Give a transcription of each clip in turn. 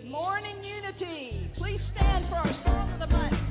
Good morning, Unity. Please stand for our song of the month.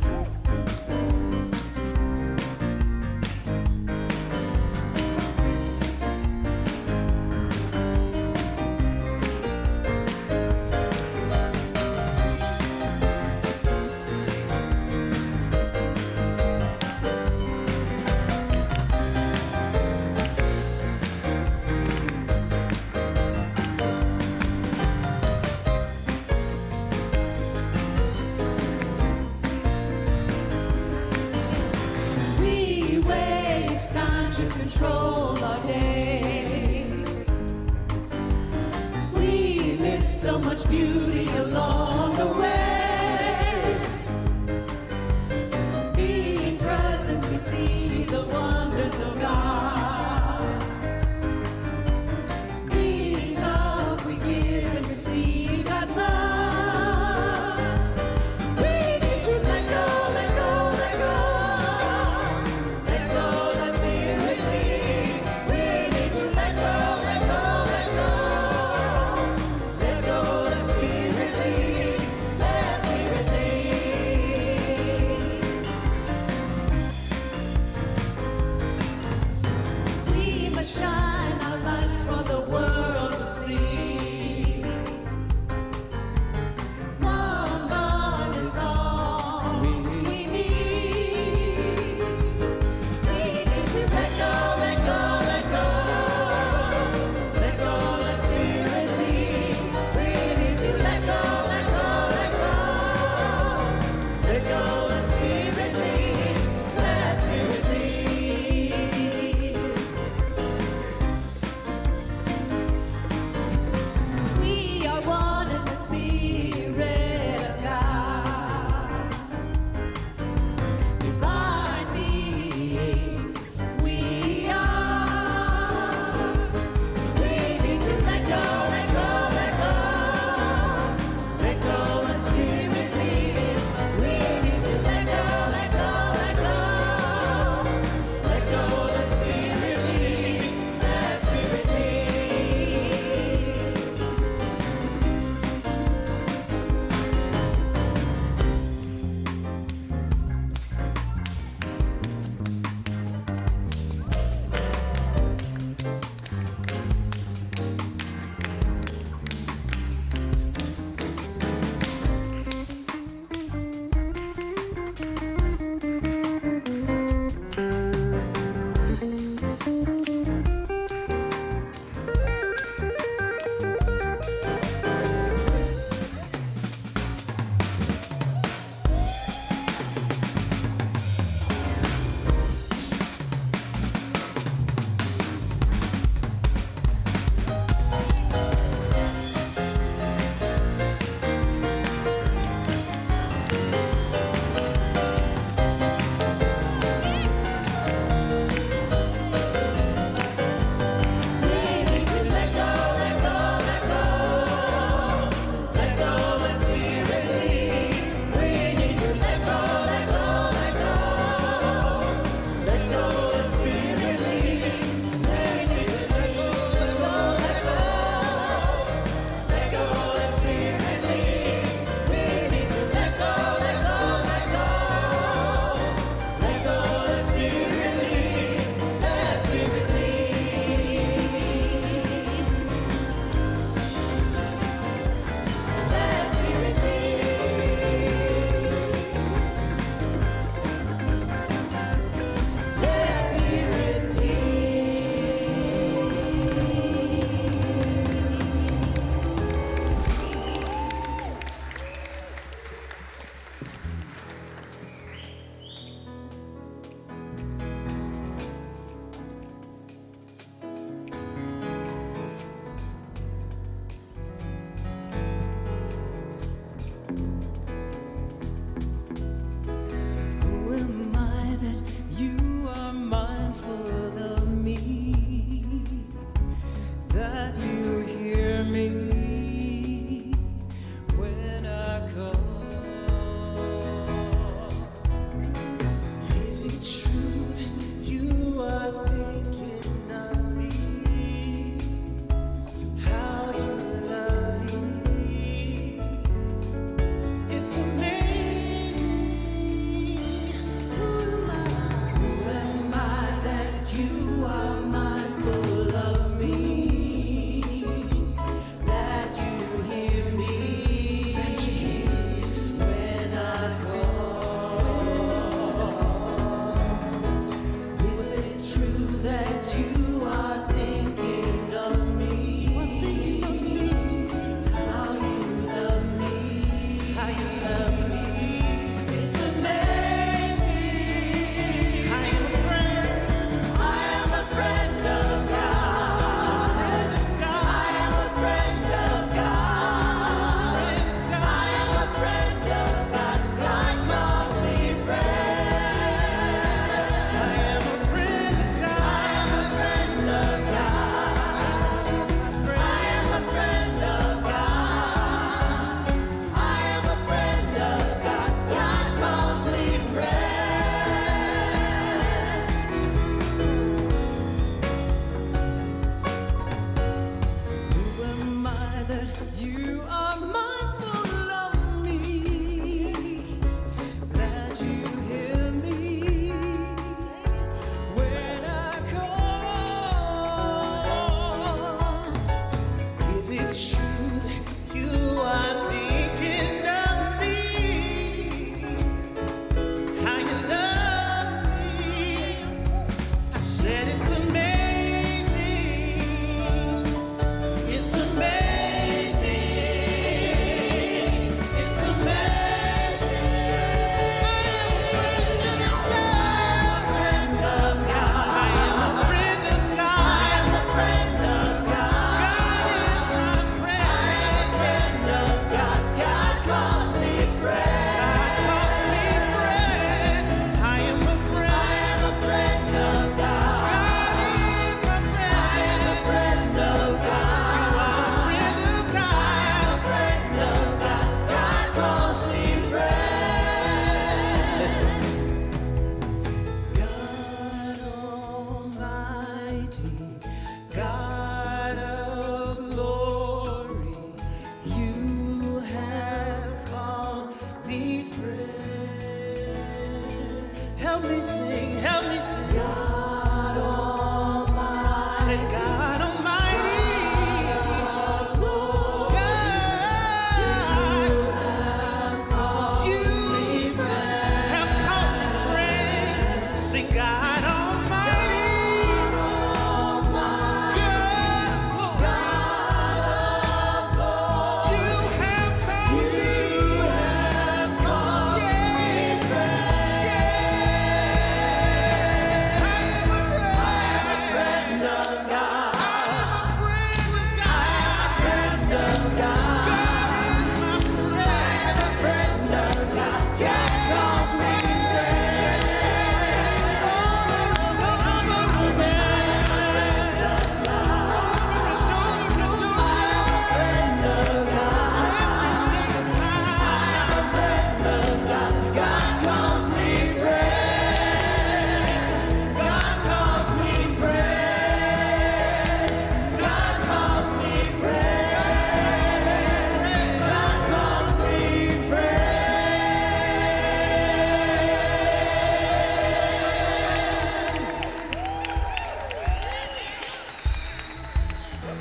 Good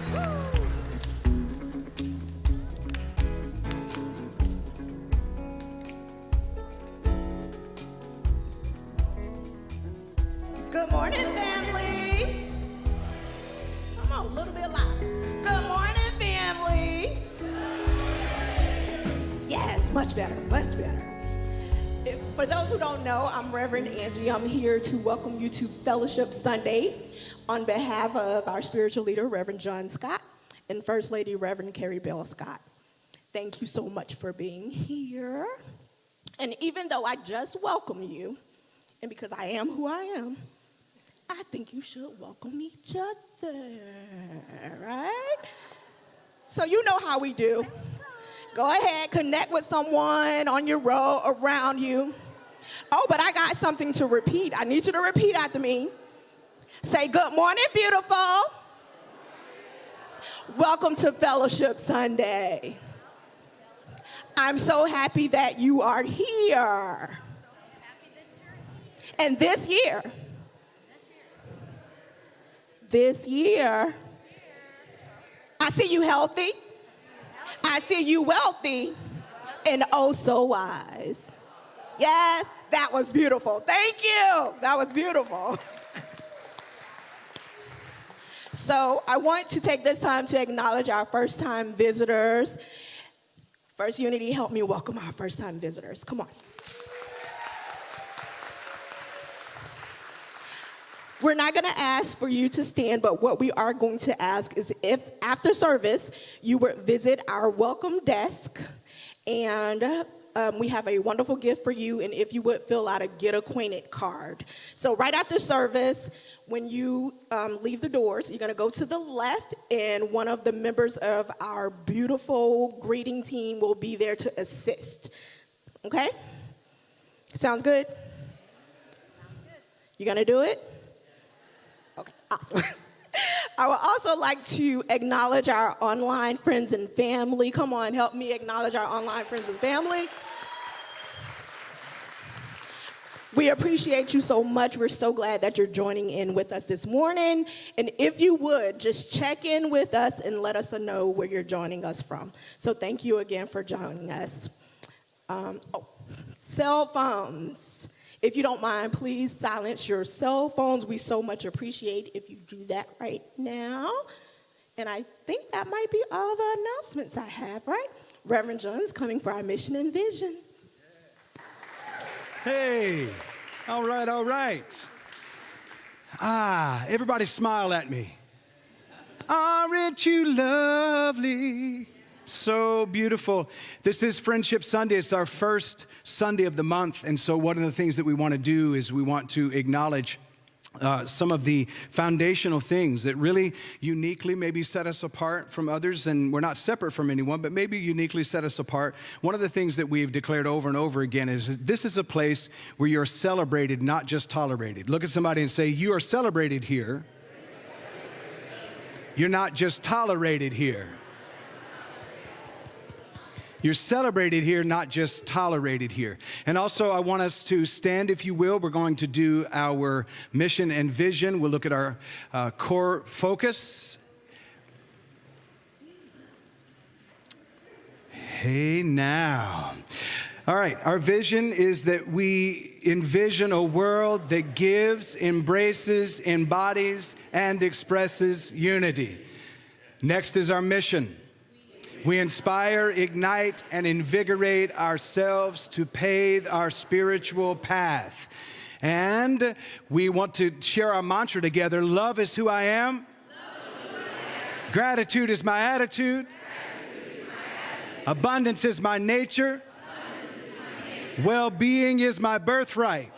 morning, family. Come on, a little bit louder. Good morning, family. Yes, much better, much better. For those who don't know, I'm Reverend Angie. I'm here to welcome you to Fellowship Sunday on behalf of our spiritual leader, Reverend John Scott, and First Lady, Reverend Carrie Bell Scott. Thank you so much for being here. And even though I just welcome you, and because I am who I am, I think you should welcome each other, right? So you know how we do. Go ahead, connect with someone on your row around you. Oh, but I got something to repeat. I need you to repeat after me. Say, good morning, beautiful. Welcome to Fellowship Sunday. I'm so happy that you are here. And this year, I see you healthy. I see you wealthy and oh so wise. Yes, that was beautiful. Thank you. That was beautiful. So I want to take this time to acknowledge our first-time visitors. First Unity, help me welcome our first-time visitors. Come on. We're not going to ask for you to stand, but what we are going to ask is if after service you would visit our welcome desk, and we have a wonderful gift for you, and if you would fill out a get acquainted card. So right after service, when you leave the doors, you're going to go to the left, and one of the members of our beautiful greeting team will be there to assist. Okay? Sounds good? You going to do it? Okay, awesome. I would also like to acknowledge our online friends and family. Come on, help me acknowledge our online friends and family. We appreciate you so much. We're so glad that you're joining in with us this morning. And if you would, just check in with us and let us know where you're joining us from. So thank you again for joining us. Cell phones. If you don't mind, please silence your cell phones. We so much appreciate if you do that right now. And I think that might be all the announcements I have, right? Reverend John's coming for our mission and vision. Hey, all right. Everybody smile at me. Aren't you lovely? So beautiful. This is Friendship Sunday. It's our first Sunday of the month. And so one of the things that we want to do is we want to acknowledge some of the foundational things that really uniquely maybe set us apart from others. And we're not separate from anyone, but maybe uniquely set us apart. One of the things that we've declared over and over again is this is a place where you're celebrated, not just tolerated. Look at somebody and say, you are celebrated here. You're not just tolerated here. You're celebrated here, not just tolerated here. And also, I want us to stand, if you will. We're going to do our mission and vision. We'll look at our core focus. Hey, now. All right, our vision is that we envision a world that gives, embraces, embodies, and expresses unity. Next is our mission. We inspire, ignite, and invigorate ourselves to pave our spiritual path. And we want to share our mantra together. Love is who I am. Gratitude is my attitude. Abundance is my nature. Well-being is my birthright.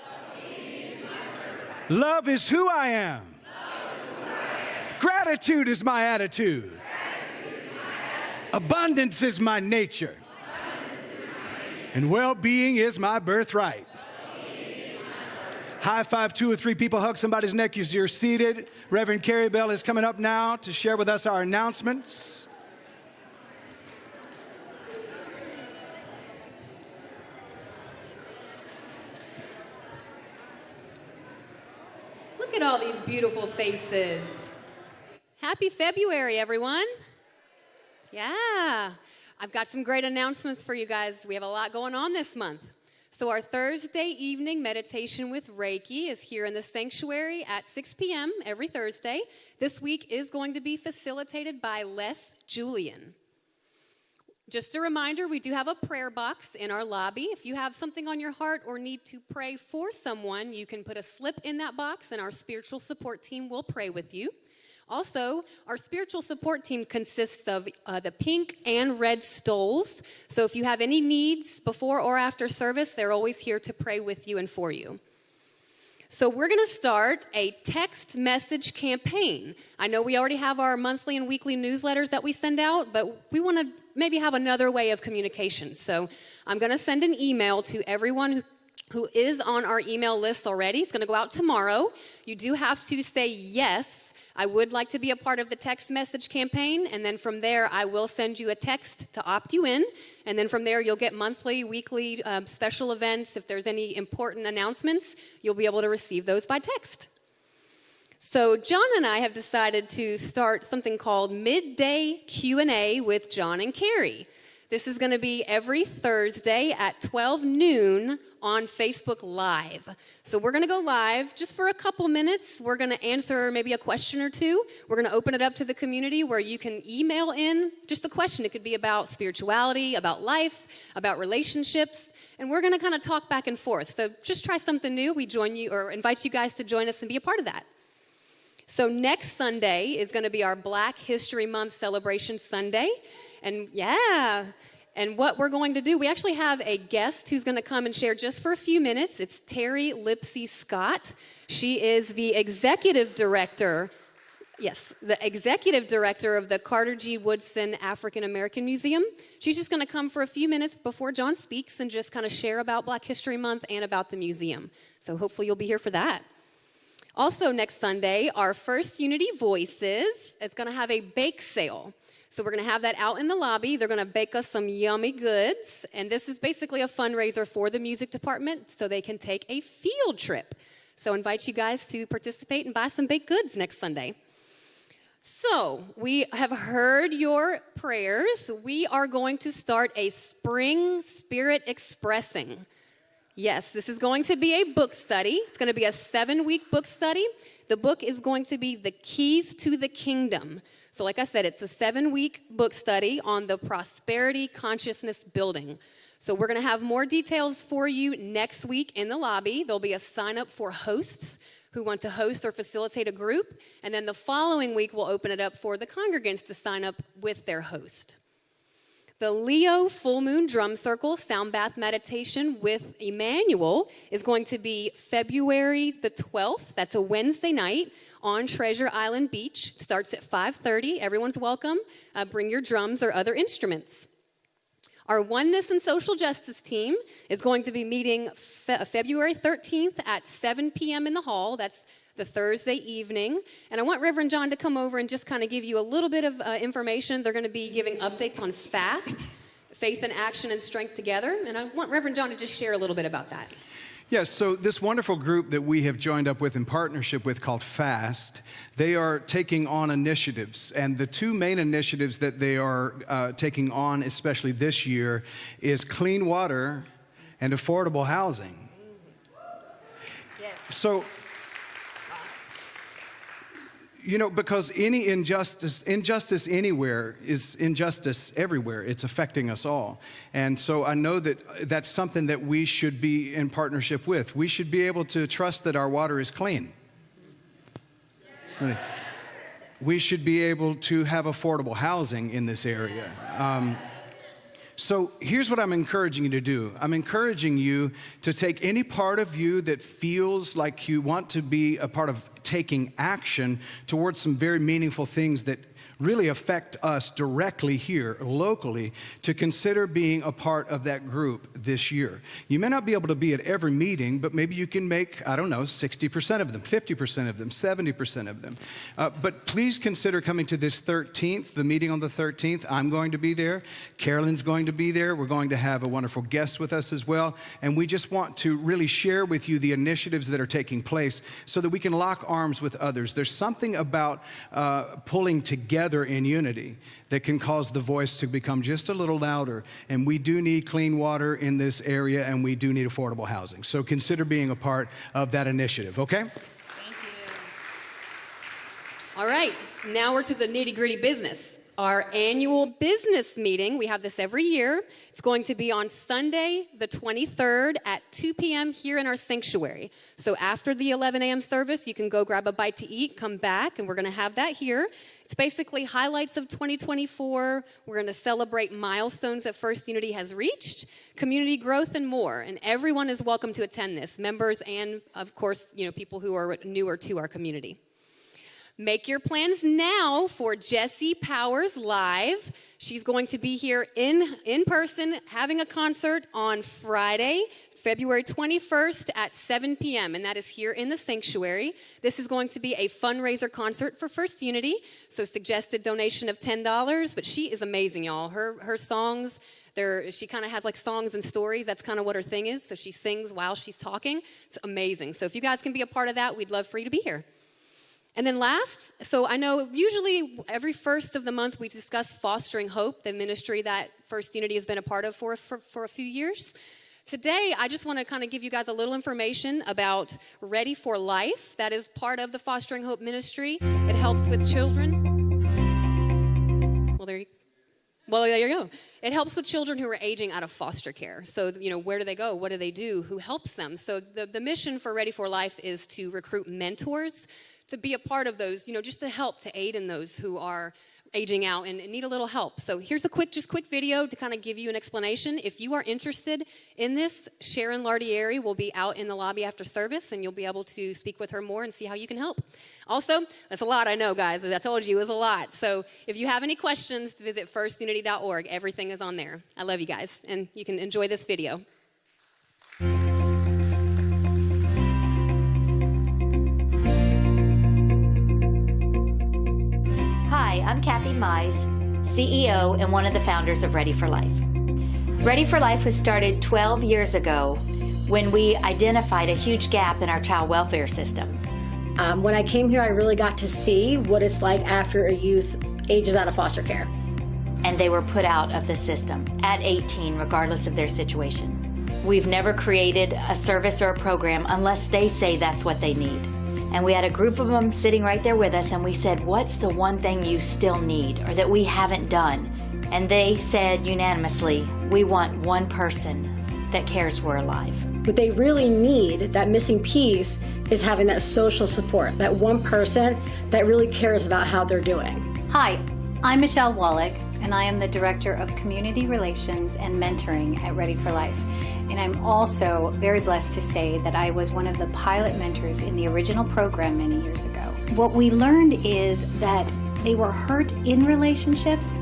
Love is who I am. Gratitude is my attitude. Abundance is my nature. And well-being is my birthright. High five 2 or 3 people, hug somebody's neck as you're seated. Reverend Carrie Bell is coming up now to share with us our announcements. Look at all these beautiful faces. Happy February, everyone. Yeah, I've got some great announcements for you guys. We have a lot going on this month. So our Thursday evening meditation with Reiki is here in the sanctuary at 6 p.m. every Thursday. This week is going to be facilitated by Les Julian. Just a reminder, we do have a prayer box in our lobby. If you have something on your heart or need to pray for someone, you can put a slip in that box and our spiritual support team will pray with you. Also, our spiritual support team consists of the pink and red stoles. So if you have any needs before or after service, they're always here to pray with you and for you. So we're going to start a text message campaign. I know we already have our monthly and weekly newsletters that we send out, but we want to maybe have another way of communication. So I'm going to send an email to everyone who is on our email list already. It's going to go out tomorrow. You do have to say yes. I would like to be a part of the text message campaign, and then from there, I will send you a text to opt you in, and then from there, you'll get monthly, weekly special events. If there's any important announcements, you'll be able to receive those by text. So John and I have decided to start something called Midday Q&A with John and Carrie. This is going to be every Thursday at 12 noon on Facebook Live. So we're going to go live just for a couple minutes. We're going to answer maybe a question or two. We're going to open it up to the community where you can email in just a question. It could be about spirituality, about life, about relationships, and we're going to kind of talk back and forth. So just try something new. We join you or invite you guys to join us and be a part of that. So next Sunday is going to be our Black History Month celebration Sunday. And and what we're going to do, we actually have a guest who's going to come and share just for a few minutes. It's Terry Lipsy Scott. She is the executive director of the Carter G. Woodson African American Museum. She's just going to come for a few minutes before John speaks and just kind of share about Black History Month and about the museum. So hopefully you'll be here for that. Also next Sunday, our First Unity Voices is going to have a bake sale. So we're going to have that out in the lobby. They're going to bake us some yummy goods. And this is basically a fundraiser for the music department so they can take a field trip. So I invite you guys to participate and buy some baked goods next Sunday. So we have heard your prayers. We are going to start a Spring Spirit Expressing. Yes, this is going to be a book study. It's going to be a 7-week book study. The book is going to be The Keys to the Kingdom. So like I said, it's a 7-week book study on the prosperity consciousness building. So we're going to have more details for you next week in the lobby. There'll be a sign up for hosts who want to host or facilitate a group. And then the following week, we'll open it up for the congregants to sign up with their host. The Leo Full Moon Drum Circle Sound Bath Meditation with Emmanuel is going to be February the 12th. That's a Wednesday night on Treasure Island Beach. It starts at 5:30. Everyone's welcome. Bring your drums or other instruments. Our Oneness and Social Justice team is going to be meeting February 13th at 7 p.m. in the hall. That's the Thursday evening. And I want Reverend John to come over and just kind of give you a little bit of information. They're going to be giving updates on FAST, Faith in Action and Strength Together. And I want Reverend John to just share a little bit about that. Yes, so this wonderful group that we have joined up with in partnership with called FAST, they are taking on initiatives. And the two main initiatives that they are taking on, especially this year, is clean water and affordable housing. Yes. So, you know, because any injustice anywhere is injustice everywhere. It's affecting us all. And so I know that that's something that we should be in partnership with. We should be able to trust that our water is clean. We should be able to have affordable housing in this area. So here's what I'm encouraging you to do. I'm encouraging you to take any part of you that feels like you want to be a part of taking action towards some very meaningful things that really affect us directly here locally, to consider being a part of that group this year. You may not be able to be at every meeting, but maybe you can make, 60% of them, 50% of them, 70% of them. But please consider coming to this 13th, the meeting on the 13th. I'm going to be there. Carolyn's going to be there. We're going to have a wonderful guest with us as well. And we just want to really share with you the initiatives that are taking place so that we can lock arms with others. There's something about pulling together in unity that can cause the voice to become just a little louder. And we do need clean water in this area, and we do need affordable housing. So consider being a part of that initiative, okay? Thank you. All right, now we're to the nitty-gritty business. Our annual business meeting, we have this every year. It's going to be on Sunday, the 23rd at 2 p.m. here in our sanctuary. So after the 11 a.m. service, you can go grab a bite to eat, come back, and we're going to have that here. It's basically highlights of 2024. We're going to celebrate milestones that First Unity has reached, community growth, and more. And everyone is welcome to attend this, members and, of course, people who are newer to our community. Make your plans now for Jessie Powers Live. She's going to be here in person having a concert on Friday, February 21st at 7 p.m., and that is here in the sanctuary. This is going to be a fundraiser concert for First Unity, so suggested donation of $10, but she is amazing, y'all. Her songs, she kind of has like songs and stories. That's kind of what her thing is, so she sings while she's talking. It's amazing. So if you guys can be a part of that, we'd love for you to be here. And then last, so I know usually every first of the month we discuss Fostering Hope, the ministry that First Unity has been a part of for a few years. Today, I just want to kind of give you guys a little information about Ready for Life. That is part of the Fostering Hope ministry. It helps with children. There you go. It helps with children who are aging out of foster care. So, where do they go? What do they do? Who helps them? So the mission for Ready for Life is to recruit mentors to be a part of those, just to help, to aid in those who are aging out and need a little help. So here's a quick video to kind of give you an explanation. If you are interested in this, Sharon Lardieri will be out in the lobby after service, and you'll be able to speak with her more and see how you can help. Also, that's a lot, I know, guys. As I told you, it was a lot. So if you have any questions, visit firstunity.org. Everything is on there. I love you guys, and you can enjoy this video. Hi, I'm Kathy Mize, CEO and one of the founders of Ready for Life. Ready for Life was started 12 years ago when we identified a huge gap in our child welfare system. When I came here, I really got to see what it's like after a youth ages out of foster care. And they were put out of the system at 18, regardless of their situation. We've never created a service or a program unless they say that's what they need. And we had a group of them sitting right there with us, and we said, what's the one thing you still need or that we haven't done? And they said unanimously, we want one person that cares we're alive. What they really need, that missing piece, is having that social support, that one person that really cares about how they're doing. Hi, I'm Michelle Wallach, and I am the Director of Community Relations and Mentoring at Ready for Life. And I'm also very blessed to say that I was one of the pilot mentors in the original program many years ago. What we learned is that they were hurt in relationships.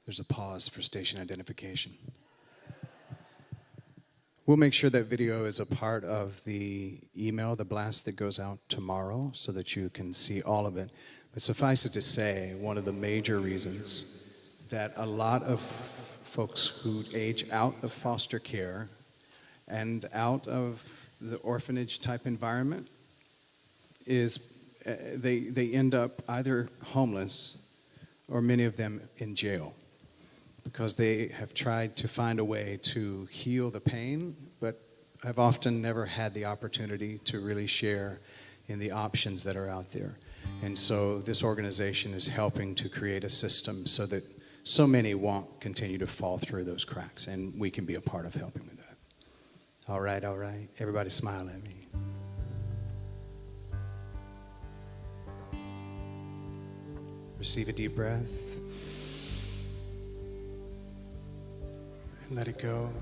There's a pause for station identification. We'll make sure that video is a part of the email, the blast that goes out tomorrow, so that you can see all of it. But suffice it to say, one of the major reasons that a lot of folks who age out of foster care and out of the orphanage type environment is they end up either homeless or many of them in jail, because they have tried to find a way to heal the pain, but have often never had the opportunity to really share in the options that are out there. And so this organization is helping to create a system so that so many won't continue to fall through those cracks, and we can be a part of helping with that. All right. Everybody smile at me. Receive a deep breath. Let it go.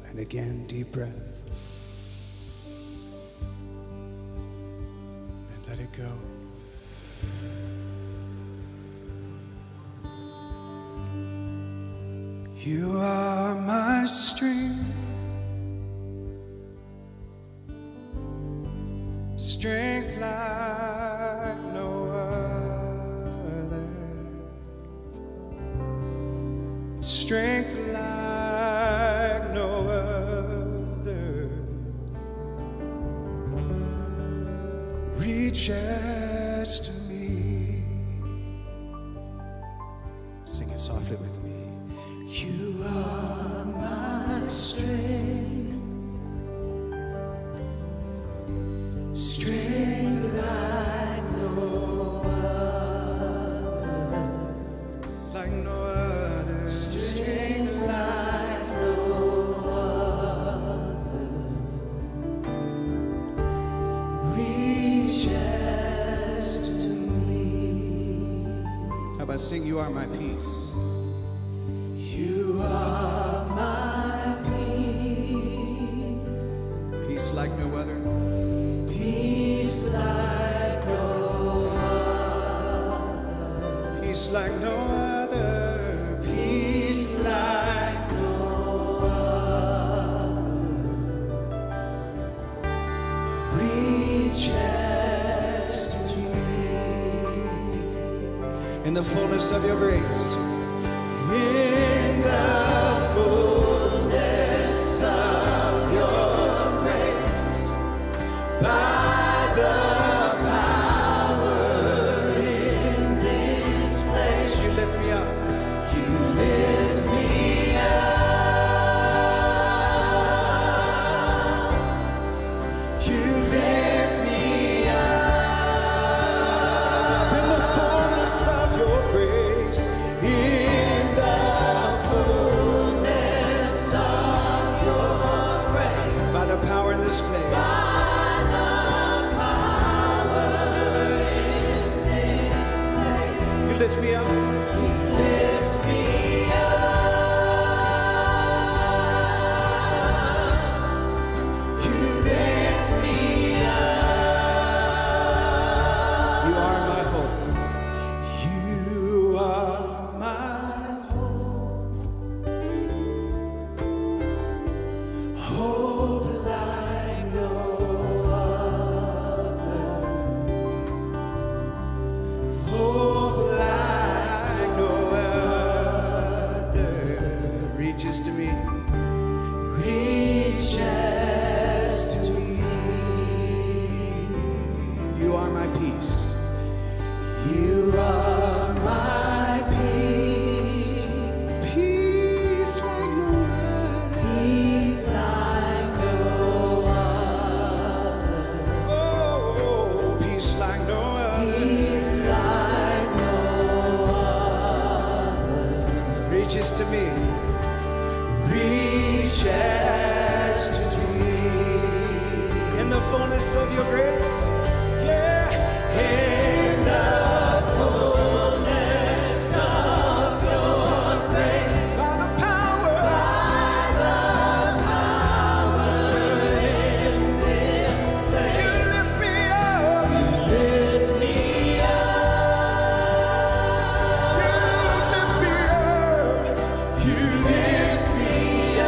And again, deep breath. And let it go. You are my my strength, strength like no other, strength like no other, reaches to me. Sing it softly with me. You are my strength, strength like no other, like no other, strength like no other, reaches to me. How about sing, you are my peace? You are my peace, peace like no other, peace like no other, peace like no other, peace like no other, reaches to me. In the fullness of your grace, in the fullness of your grace, by the power in this place, you lift me up. You lift me up. You lift me up. In the fullness of your grace, in the fullness of your grace, by the power in this place, by the power in this place, you lift me up. You lift me up. You lift me up. You are my hope. You are my hope like no other, hope like no other, reaches to me, reaches to me. You are my peace. You are my peace, peace like no other, peace like no other. Oh, peace like no other, peace like no other, reaches to me, reaches to me. In the fullness of your grace, yeah, in the fullness of your grace, by the power in this place, you lift me up. You lift me up. You lift me up.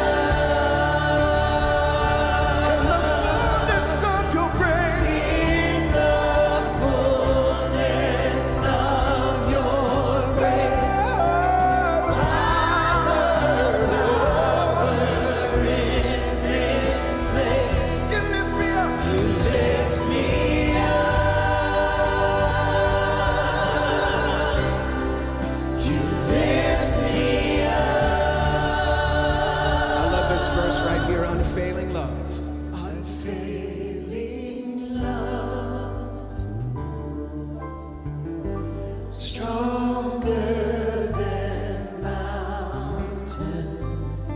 In the fullness of your grace, in the fullness of your grace, in this place, you lift me up. You lift me up. You lift me up. I love this verse right here, unfailing love. Unfailing love, stronger than mountains,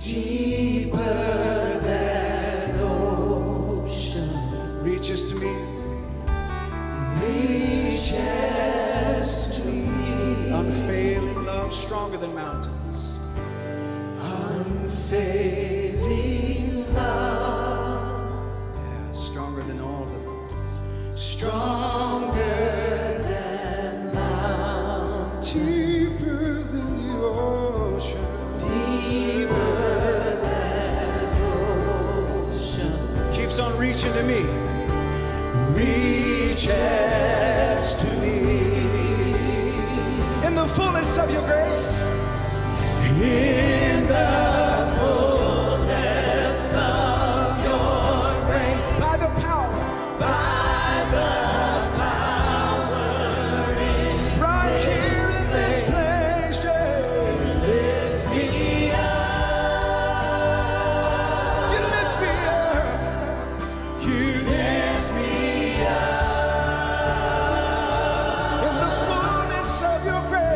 deeper than ocean, reaches to me, reaches to me. Unfailing love, stronger than mountains. Unfailing love, yeah, stronger than all the mountains, stronger than mountains, deeper than the ocean, keeps on reaching to me. Reaches to me. In the fullness of your grace. In the fullness of your grace. By the power. By the power in Right here in this place. lift me up. You lift me up. You lift me up. In the fullness of your grace.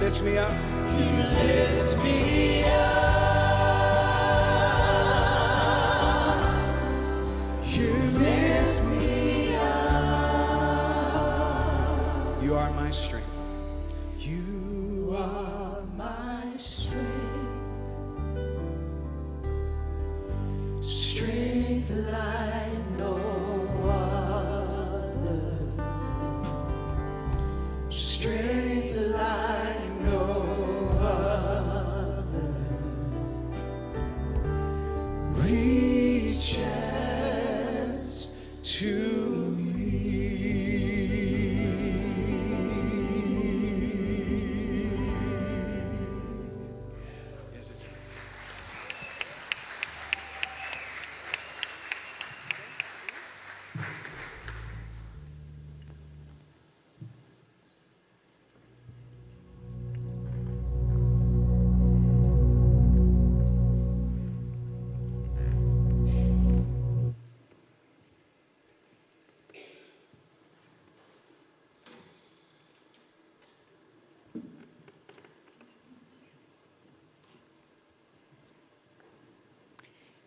Lift me up. You lift me up. You lift me up. You are my strength. You are my strength. Strength like no other. Strength like no other reaches to me. Yes, it does.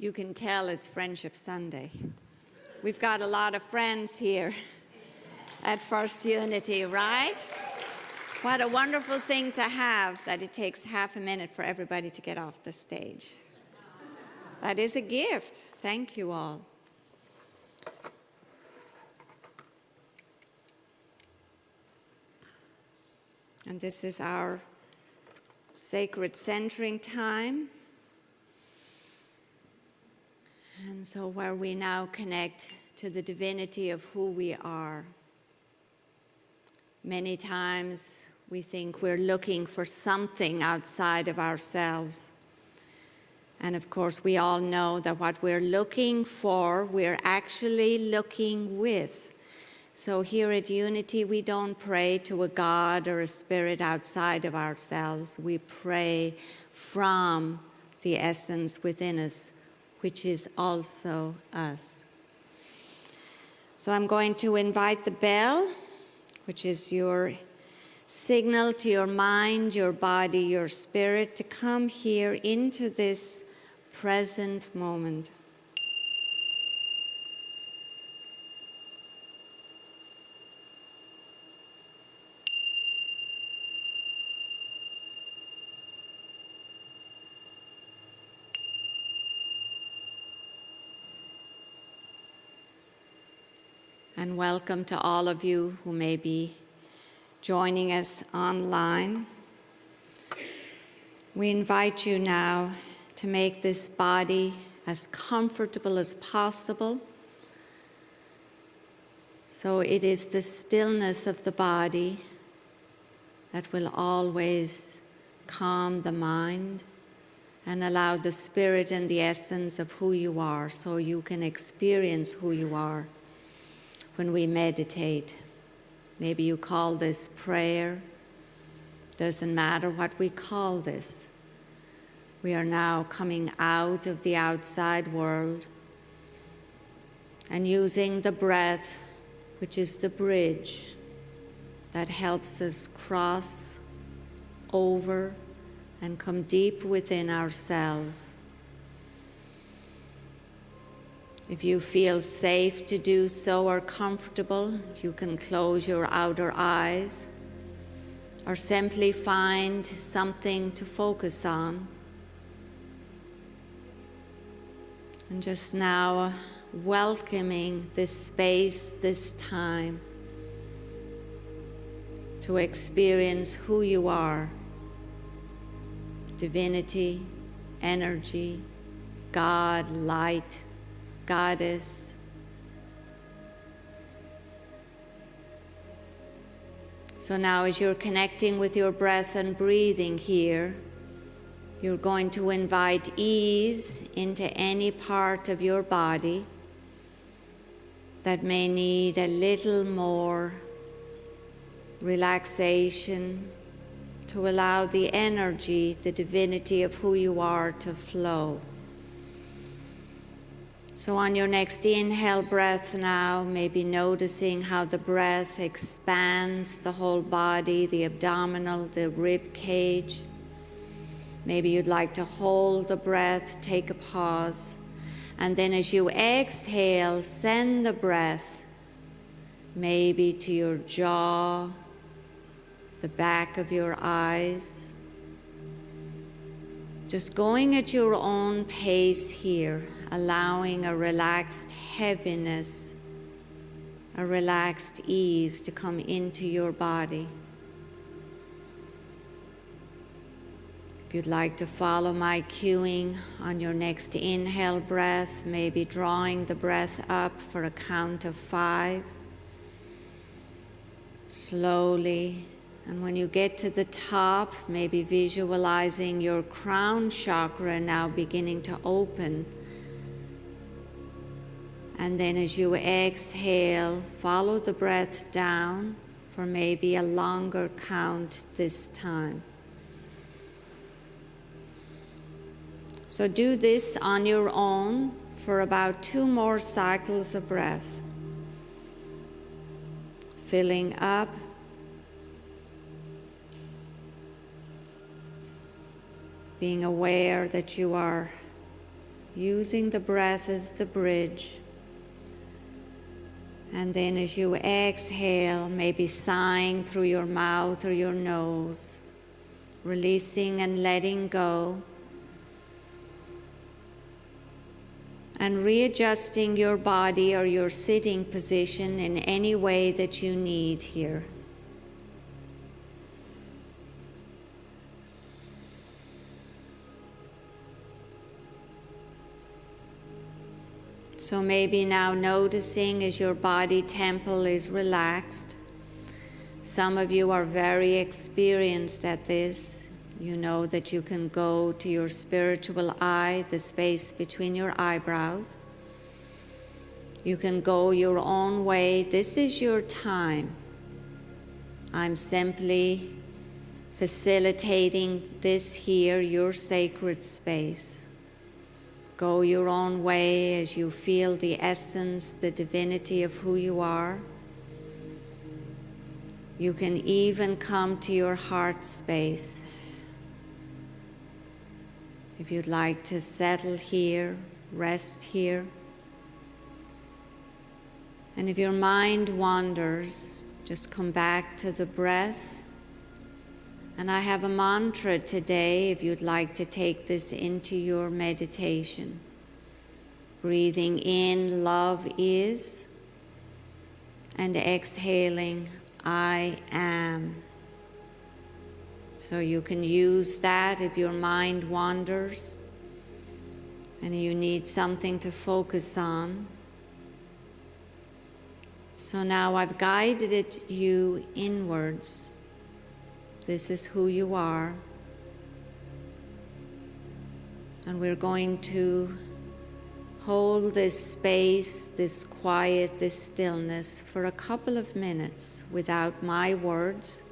You can tell it's Friendship Sunday. We've got a lot of friends here at First Unity, right? What a wonderful thing to have that it takes half a minute for everybody to get off the stage. That is a gift. Thank you all. And this is our sacred centering time. And so where we now connect to the divinity of who we are. Many times we think we're looking for something outside of ourselves. And of course, we all know that what we're looking for, we're actually looking with. So here at Unity, we don't pray to a God or a spirit outside of ourselves. We pray from the essence within us, which is also us. So I'm going to invite the bell, which is your signal to your mind, your body, your spirit, to come here into this present moment. And welcome to all of you who may be joining us online. We invite you now to make this body as comfortable as possible. So it is the stillness of the body that will always calm the mind and allow the spirit and the essence of who you are so you can experience who you are. When we meditate, maybe you call this prayer, doesn't matter what we call this. We are now coming out of the outside world and using the breath, which is the bridge that helps us cross over and come deep within ourselves. If you feel safe to do so or comfortable, you can close your outer eyes or simply find something to focus on. And just now, welcoming this space, this time, to experience who you are. Divinity, energy, God, light, Goddess. So now as you're connecting with your breath and breathing here, you're going to invite ease into any part of your body that may need a little more relaxation, to allow the energy, the divinity of who you are to flow. So on your next inhale breath now, maybe noticing how the breath expands the whole body, the abdominal, the rib cage. Maybe you'd like to hold the breath, take a pause, and then as you exhale, send the breath maybe to your jaw, the back of your eyes. Just going at your own pace here, allowing a relaxed heaviness, a relaxed ease to come into your body. If you'd like to follow my cueing on your next inhale breath, maybe drawing the breath up for a count of 5. Slowly. And when you get to the top, maybe visualizing your crown chakra now beginning to open. And then as you exhale, follow the breath down for maybe a longer count this time. So do this on your own for about 2 more cycles of breath. Filling up. Being aware that you are using the breath as the bridge. And then as you exhale, maybe sighing through your mouth or your nose, releasing and letting go. And readjusting your body or your sitting position in any way that you need here. So maybe now noticing as your body temple is relaxed. Some of you are very experienced at this. You know that you can go to your spiritual eye, the space between your eyebrows. You can go your own way. This is your time. I'm simply facilitating this here, your sacred space. Go your own way as you feel the essence, the divinity of who you are. You can even come to your heart space. If you'd like to settle here, rest here. And if your mind wanders, just come back to the breath. And I have a mantra today if you'd like to take this into your meditation. Breathing in, love is, and exhaling, I am. So you can use that if your mind wanders and you need something to focus on. So now I've guided you inwards. This is who you are. And we're going to hold this space, this quiet, this stillness for a couple of minutes without my words.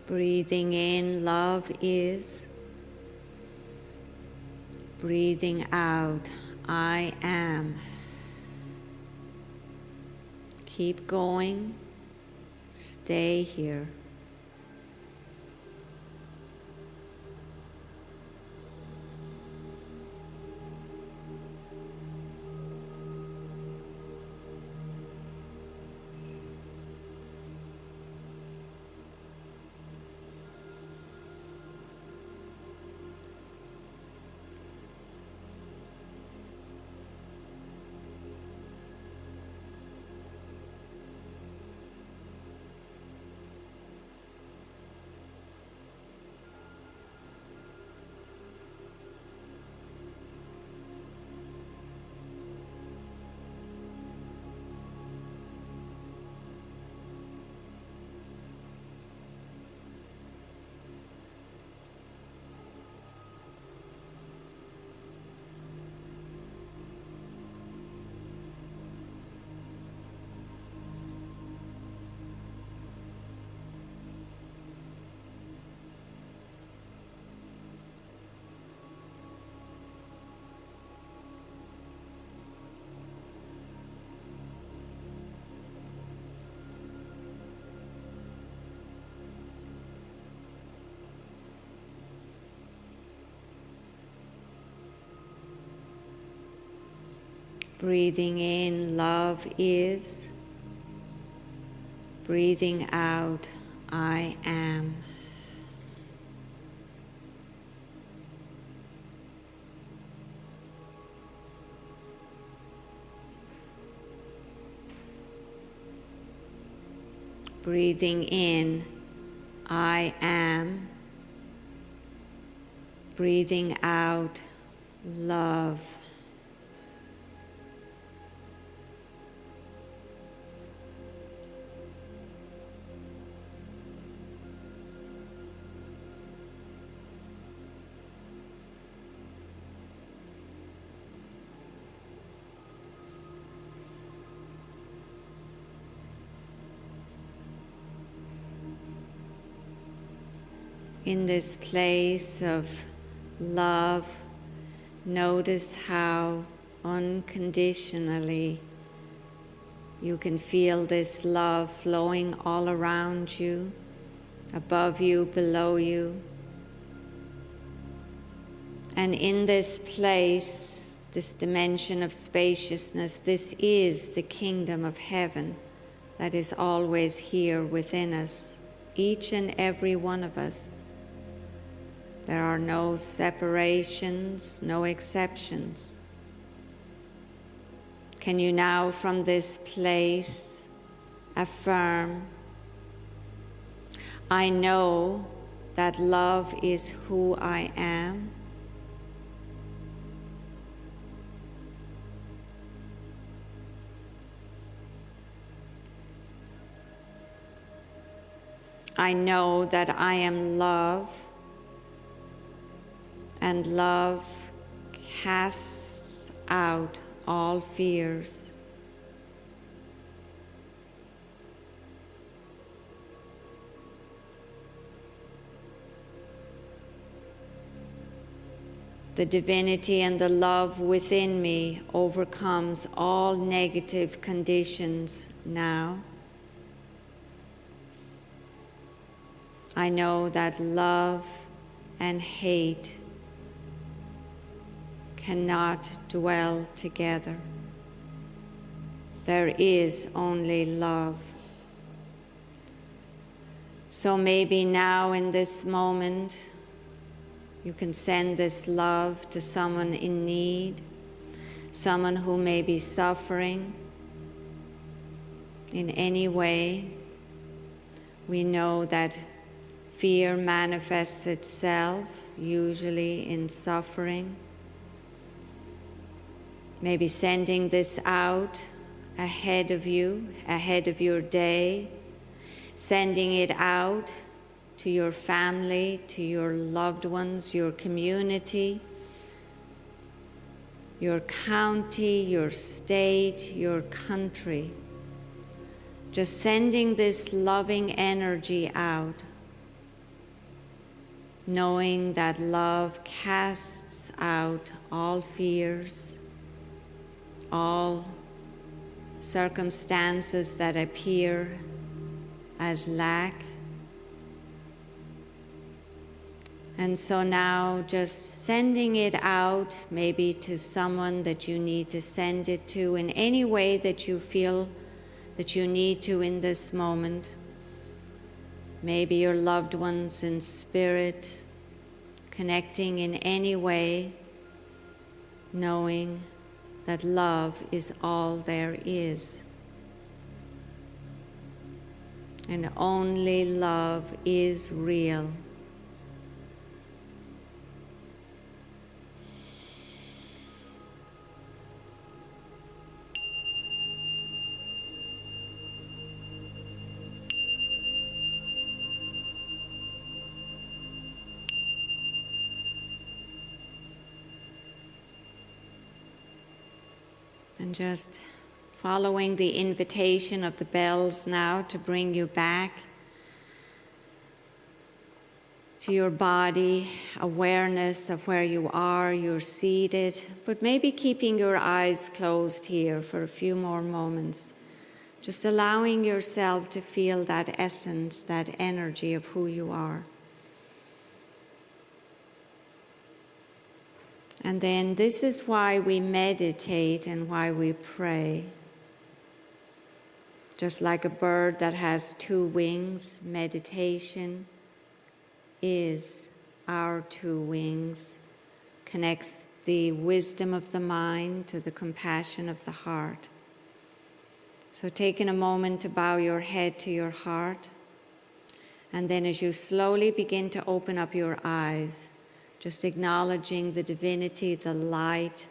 Breathing in, love is. Breathing out, I am. Keep going. Stay here. Breathing in, love is. Breathing out, I am. Breathing in, I am. Breathing out, love. In this place of love, notice how unconditionally you can feel this love flowing all around you, above you, below you. And in this place, this dimension of spaciousness, this is the kingdom of heaven that is always here within us, each and every one of us. There are no separations, no exceptions. Can you now from this place affirm, I know that love is who I am. I know that I am love. And love casts out all fears. The divinity and the love within me overcomes all negative conditions now. I know that love and hate cannot dwell together. There is only love. So maybe now in this moment, you can send this love to someone in need, someone who may be suffering in any way. We know that fear manifests itself usually in suffering. Maybe sending this out ahead of you, ahead of your day, sending it out to your family, to your loved ones, your community, your county, your state, your country. Just sending this loving energy out knowing that love casts out all fears, all circumstances that appear as lack. And so now just sending it out, maybe to someone that you need to send it to in any way that you feel that you need to in this moment. Maybe your loved ones in spirit, connecting in any way, knowing that love is all there is. And only love is real. And just following the invitation of the bells now to bring you back to your body, awareness of where you are, you're seated, but maybe keeping your eyes closed here for a few more moments. Just allowing yourself to feel that essence, that energy of who you are. And then this is why we meditate and why we pray. Just like a bird that has two wings, meditation is our two wings, connects the wisdom of the mind to the compassion of the heart. So taking a moment to bow your head to your heart, and then as you slowly begin to open up your eyes, just acknowledging the divinity, the light,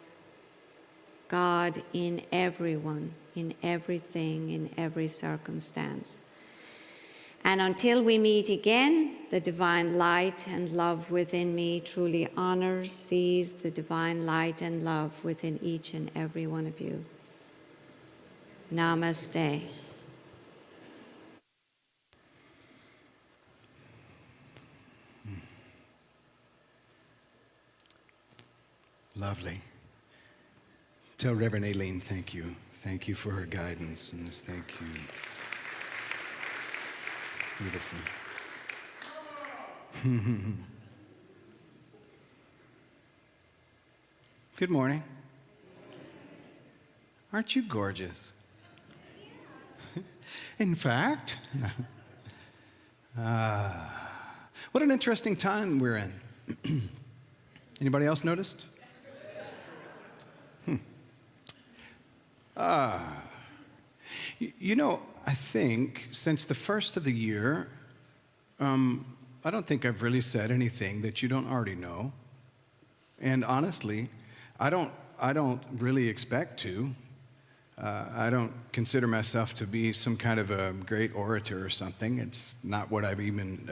God in everyone, in everything, in every circumstance. And until we meet again, the divine light and love within me truly honors, sees the divine light and love within each and every one of you. Namaste. Lovely. Tell Reverend Aileen thank you. Thank you for her guidance and this. Thank you. Beautiful. Good morning. Aren't you gorgeous? In fact, what an interesting time we're in. Anybody else noticed? You know, I think since the first of the year, I don't think I've really said anything that you don't already know. And honestly, I don't really expect to. I don't consider myself to be some kind of a great orator or something. It's not what I've even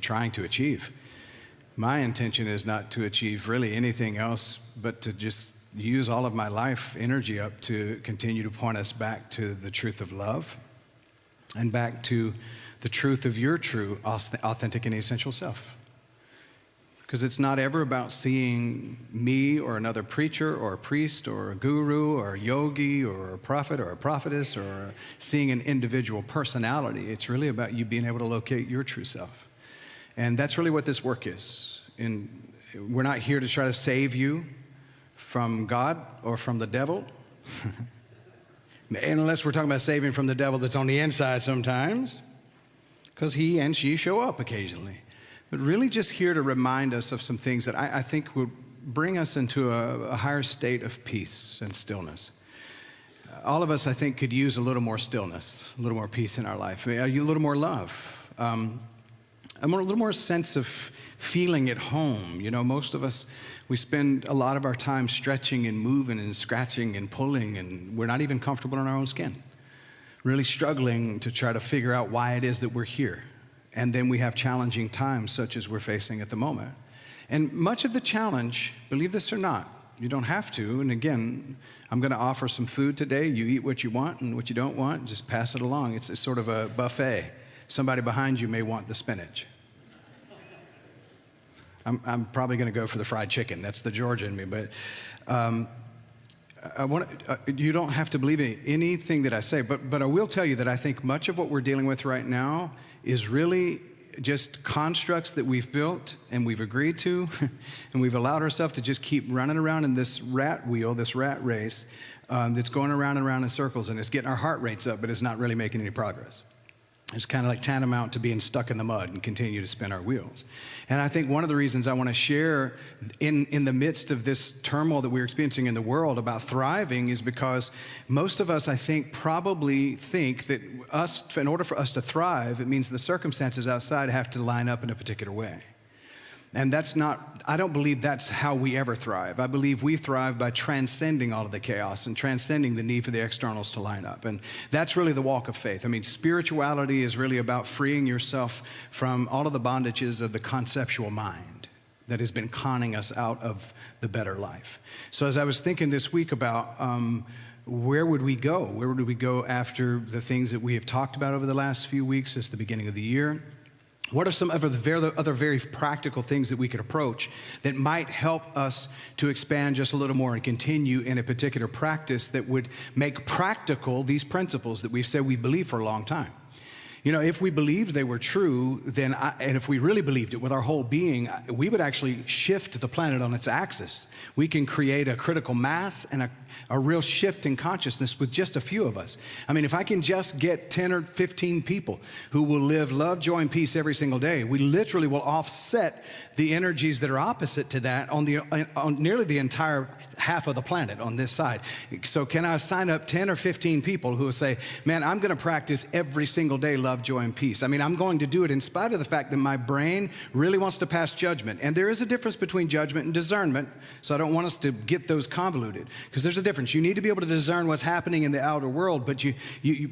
trying to achieve. My intention is not to achieve really anything else, but to just use all of my life energy up to continue to point us back to the truth of love and back to the truth of your true, authentic, and essential self. Because it's not ever about seeing me or another preacher or a priest or a guru or a yogi or a prophet or a prophetess or seeing an individual personality. It's really about you being able to locate your true self. And that's really what this work is. And we're not here to try to save you from God or from the devil. And unless we're talking about saving from the devil that's on the inside sometimes, because he and she show up occasionally. But really just here to remind us of some things that I think would bring us into a higher state of peace and stillness. All of us, I think, could use a little more stillness, a little more peace in our life, a little more love, a little more sense of feeling at home. You know, most of us, we spend a lot of our time stretching and moving and scratching and pulling, and we're not even comfortable in our own skin, really struggling to try to figure out why it is that we're here. And then we have challenging times such as we're facing at the moment. And much of the challenge, believe this or not, you don't have to. And again, I'm going to offer some food today. You eat what you want, and what you don't want, just pass it along. It's sort of a buffet. Somebody behind you may want the spinach. I'm probably going to go for the fried chicken. That's the Georgia in me. But you don't have to believe anything that I say. But I will tell you that I think much of what we're dealing with right now is really just constructs that we've built and we've agreed to, and we've allowed ourselves to just keep running around in this rat wheel, this rat race that's going around and around in circles, and it's getting our heart rates up, but it's not really making any progress. It's kind of like tantamount to being stuck in the mud and continue to spin our wheels. And I think one of the reasons I want to share in the midst of this turmoil that we're experiencing in the world about thriving is because most of us, I think, probably think that in order for us to thrive, it means the circumstances outside have to line up in a particular way. And I don't believe that's how we ever thrive. I believe we thrive by transcending all of the chaos and transcending the need for the externals to line up. And that's really the walk of faith. I mean, spirituality is really about freeing yourself from all of the bondages of the conceptual mind that has been conning us out of the better life. So as I was thinking this week about where would we go? Where would we go after the things that we have talked about over the last few weeks since the beginning of the year? What are some other very practical things that we could approach that might help us to expand just a little more and continue in a particular practice that would make practical these principles that we've said we believe for a long time? You know, if we believed they were true, and if we really believed it with our whole being, we would actually shift the planet on its axis. We can create a critical mass and a real shift in consciousness with just a few of us. I mean, if I can just get 10 or 15 people who will live love, joy, and peace every single day, we literally will offset the energies that are opposite to that on nearly the entire half of the planet on this side. So can I sign up 10 or 15 people who will say, man, I'm going to practice every single day love, joy, and peace. I mean, I'm going to do it in spite of the fact that my brain really wants to pass judgment. And there is a difference between judgment and discernment, so I don't want us to get those convoluted, because there's a difference. You need to be able to discern what's happening in the outer world, but we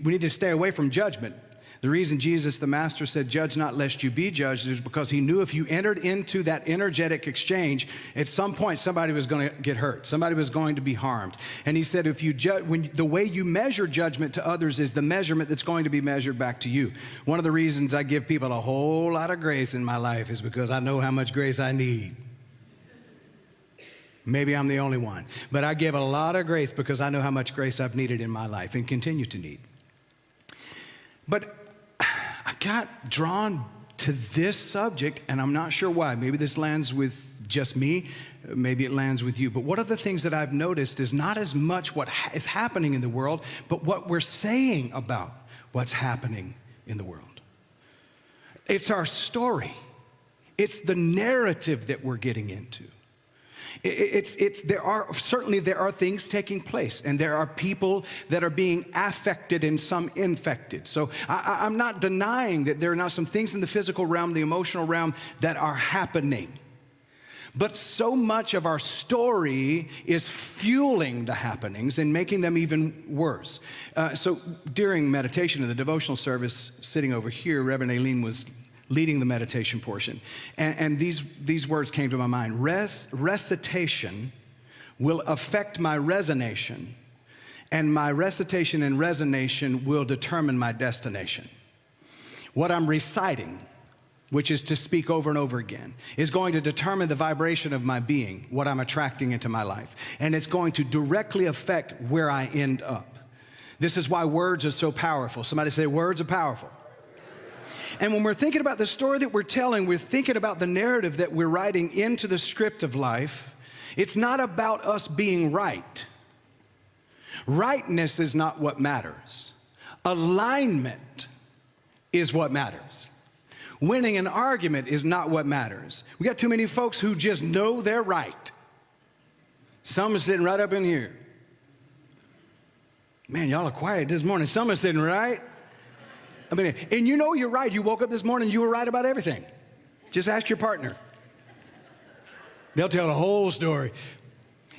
need to stay away from judgment. The reason Jesus, the Master, said, judge not lest you be judged, is because he knew if you entered into that energetic exchange, at some point somebody was going to get hurt. Somebody was going to be harmed. And he said, if you the way you measure judgment to others is the measurement that's going to be measured back to you. One of the reasons I give people a whole lot of grace in my life is because I know how much grace I need. Maybe I'm the only one, but I give a lot of grace because I know how much grace I've needed in my life and continue to need. But I got drawn to this subject, and I'm not sure why. Maybe this lands with just me. Maybe it lands with you. But one of the things that I've noticed is not as much what is happening in the world, but what we're saying about what's happening in the world. It's our story. It's the narrative that we're getting into. There are things taking place, and there are people that are being affected and some infected. So I'm not denying that there are now some things in the physical realm, the emotional realm, that are happening. But so much of our story is fueling the happenings and making them even worse. So during meditation in the devotional service, sitting over here, Reverend Aileen was leading the meditation portion. And these words came to my mind. Recitation will affect my resonation, and my recitation and resonation will determine my destination. What I'm reciting, which is to speak over and over again, is going to determine the vibration of my being, what I'm attracting into my life. And it's going to directly affect where I end up. This is why words are so powerful. Somebody say, words are powerful. And when we're thinking about the story that we're telling, we're thinking about the narrative that we're writing into the script of life. It's not about us being right. Rightness is not what matters. Alignment is what matters. Winning an argument is not what matters. We got too many folks who just know they're right. Some are sitting right up in here. Man, y'all are quiet this morning. Some are sitting right. I mean, and you know you're right. You woke up this morning, you were right about everything. Just ask your partner. They'll tell the whole story.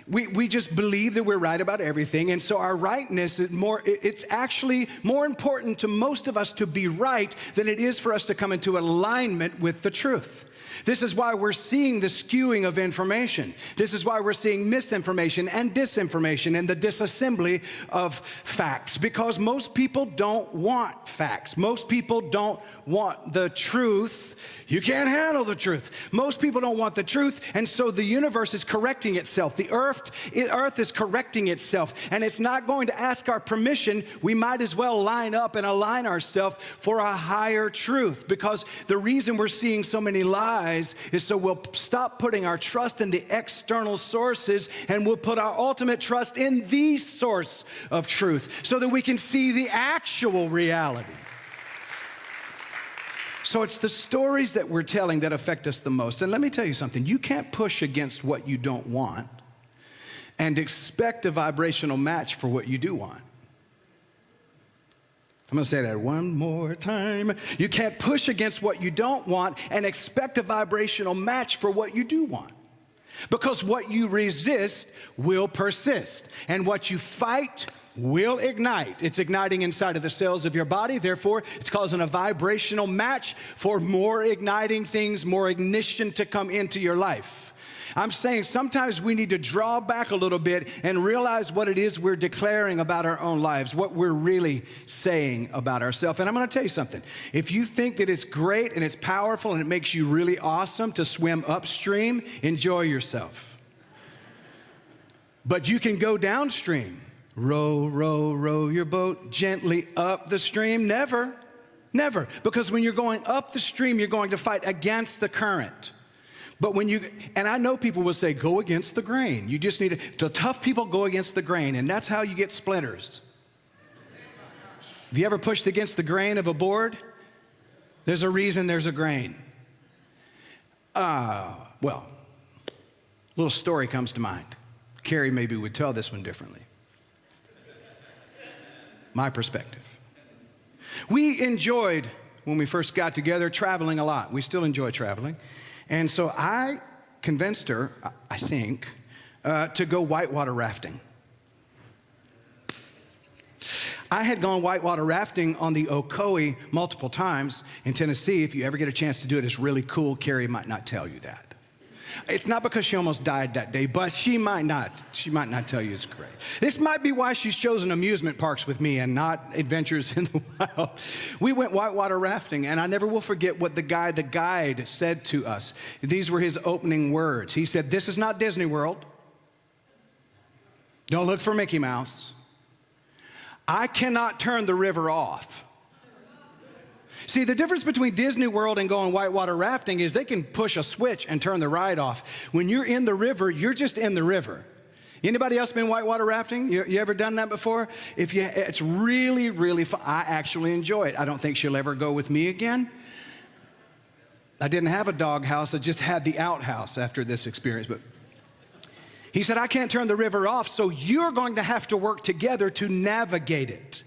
We just believe that we're right about everything, and so our rightness is it's actually more important to most of us to be right than it is for us to come into alignment with the truth. This is why we're seeing the skewing of information. This is why we're seeing misinformation and disinformation and the disassembly of facts, because most people don't want facts. Most people don't want the truth. You can't handle the truth. Most people don't want the truth, and so the universe is correcting itself. The earth is correcting itself, and it's not going to ask our permission. We might as well line up and align ourselves for a higher truth, because the reason we're seeing so many lies is so we'll stop putting our trust in the external sources, and we'll put our ultimate trust in the source of truth so that we can see the actual reality. So it's the stories that we're telling that affect us the most. And let me tell you something. You can't push against what you don't want and expect a vibrational match for what you do want. I'm going to say that one more time. You can't push against what you don't want and expect a vibrational match for what you do want. Because what you resist will persist. And what you fight will ignite. It's igniting inside of the cells of your body. Therefore, it's causing a vibrational match for more igniting things, more ignition to come into your life. I'm saying sometimes we need to draw back a little bit and realize what it is we're declaring about our own lives, what we're really saying about ourselves. And I'm going to tell you something. If you think that it's great and it's powerful and it makes you really awesome to swim upstream, enjoy yourself. But you can go downstream. Row, row, row your boat gently up the stream. Never, never. Because when you're going up the stream, you're going to fight against the current. But when you, and I know people will say, go against the grain. You just need to, the tough people go against the grain, and that's how you get splinters. Have you ever pushed against the grain of a board? There's a reason there's a grain. Well, a little story comes to mind. Carrie maybe would tell this one differently. My perspective. We enjoyed, when we first got together, traveling a lot. We still enjoy traveling. And so I convinced her, I think, to go whitewater rafting. I had gone whitewater rafting on the Ocoee multiple times in Tennessee. If you ever get a chance to do it, it's really cool. Carrie might not tell you that. It's not because she almost died that day, but she might not tell you it's great. This might be why she's chosen amusement parks with me and not adventures in the wild. We went whitewater rafting, and I never will forget what the guide said to us. These were his opening words. He said, "This is not Disney World. Don't look for Mickey Mouse. I cannot turn the river off." See, the difference between Disney World and going whitewater rafting is they can push a switch and turn the ride off. When you're in the river, you're just in the river. Anybody else been whitewater rafting? You ever done that before? It's really, really fun. I actually enjoy it. I don't think she'll ever go with me again. I didn't have a dog house. I just had the outhouse after this experience. But he said, I can't turn the river off, so you're going to have to work together to navigate it.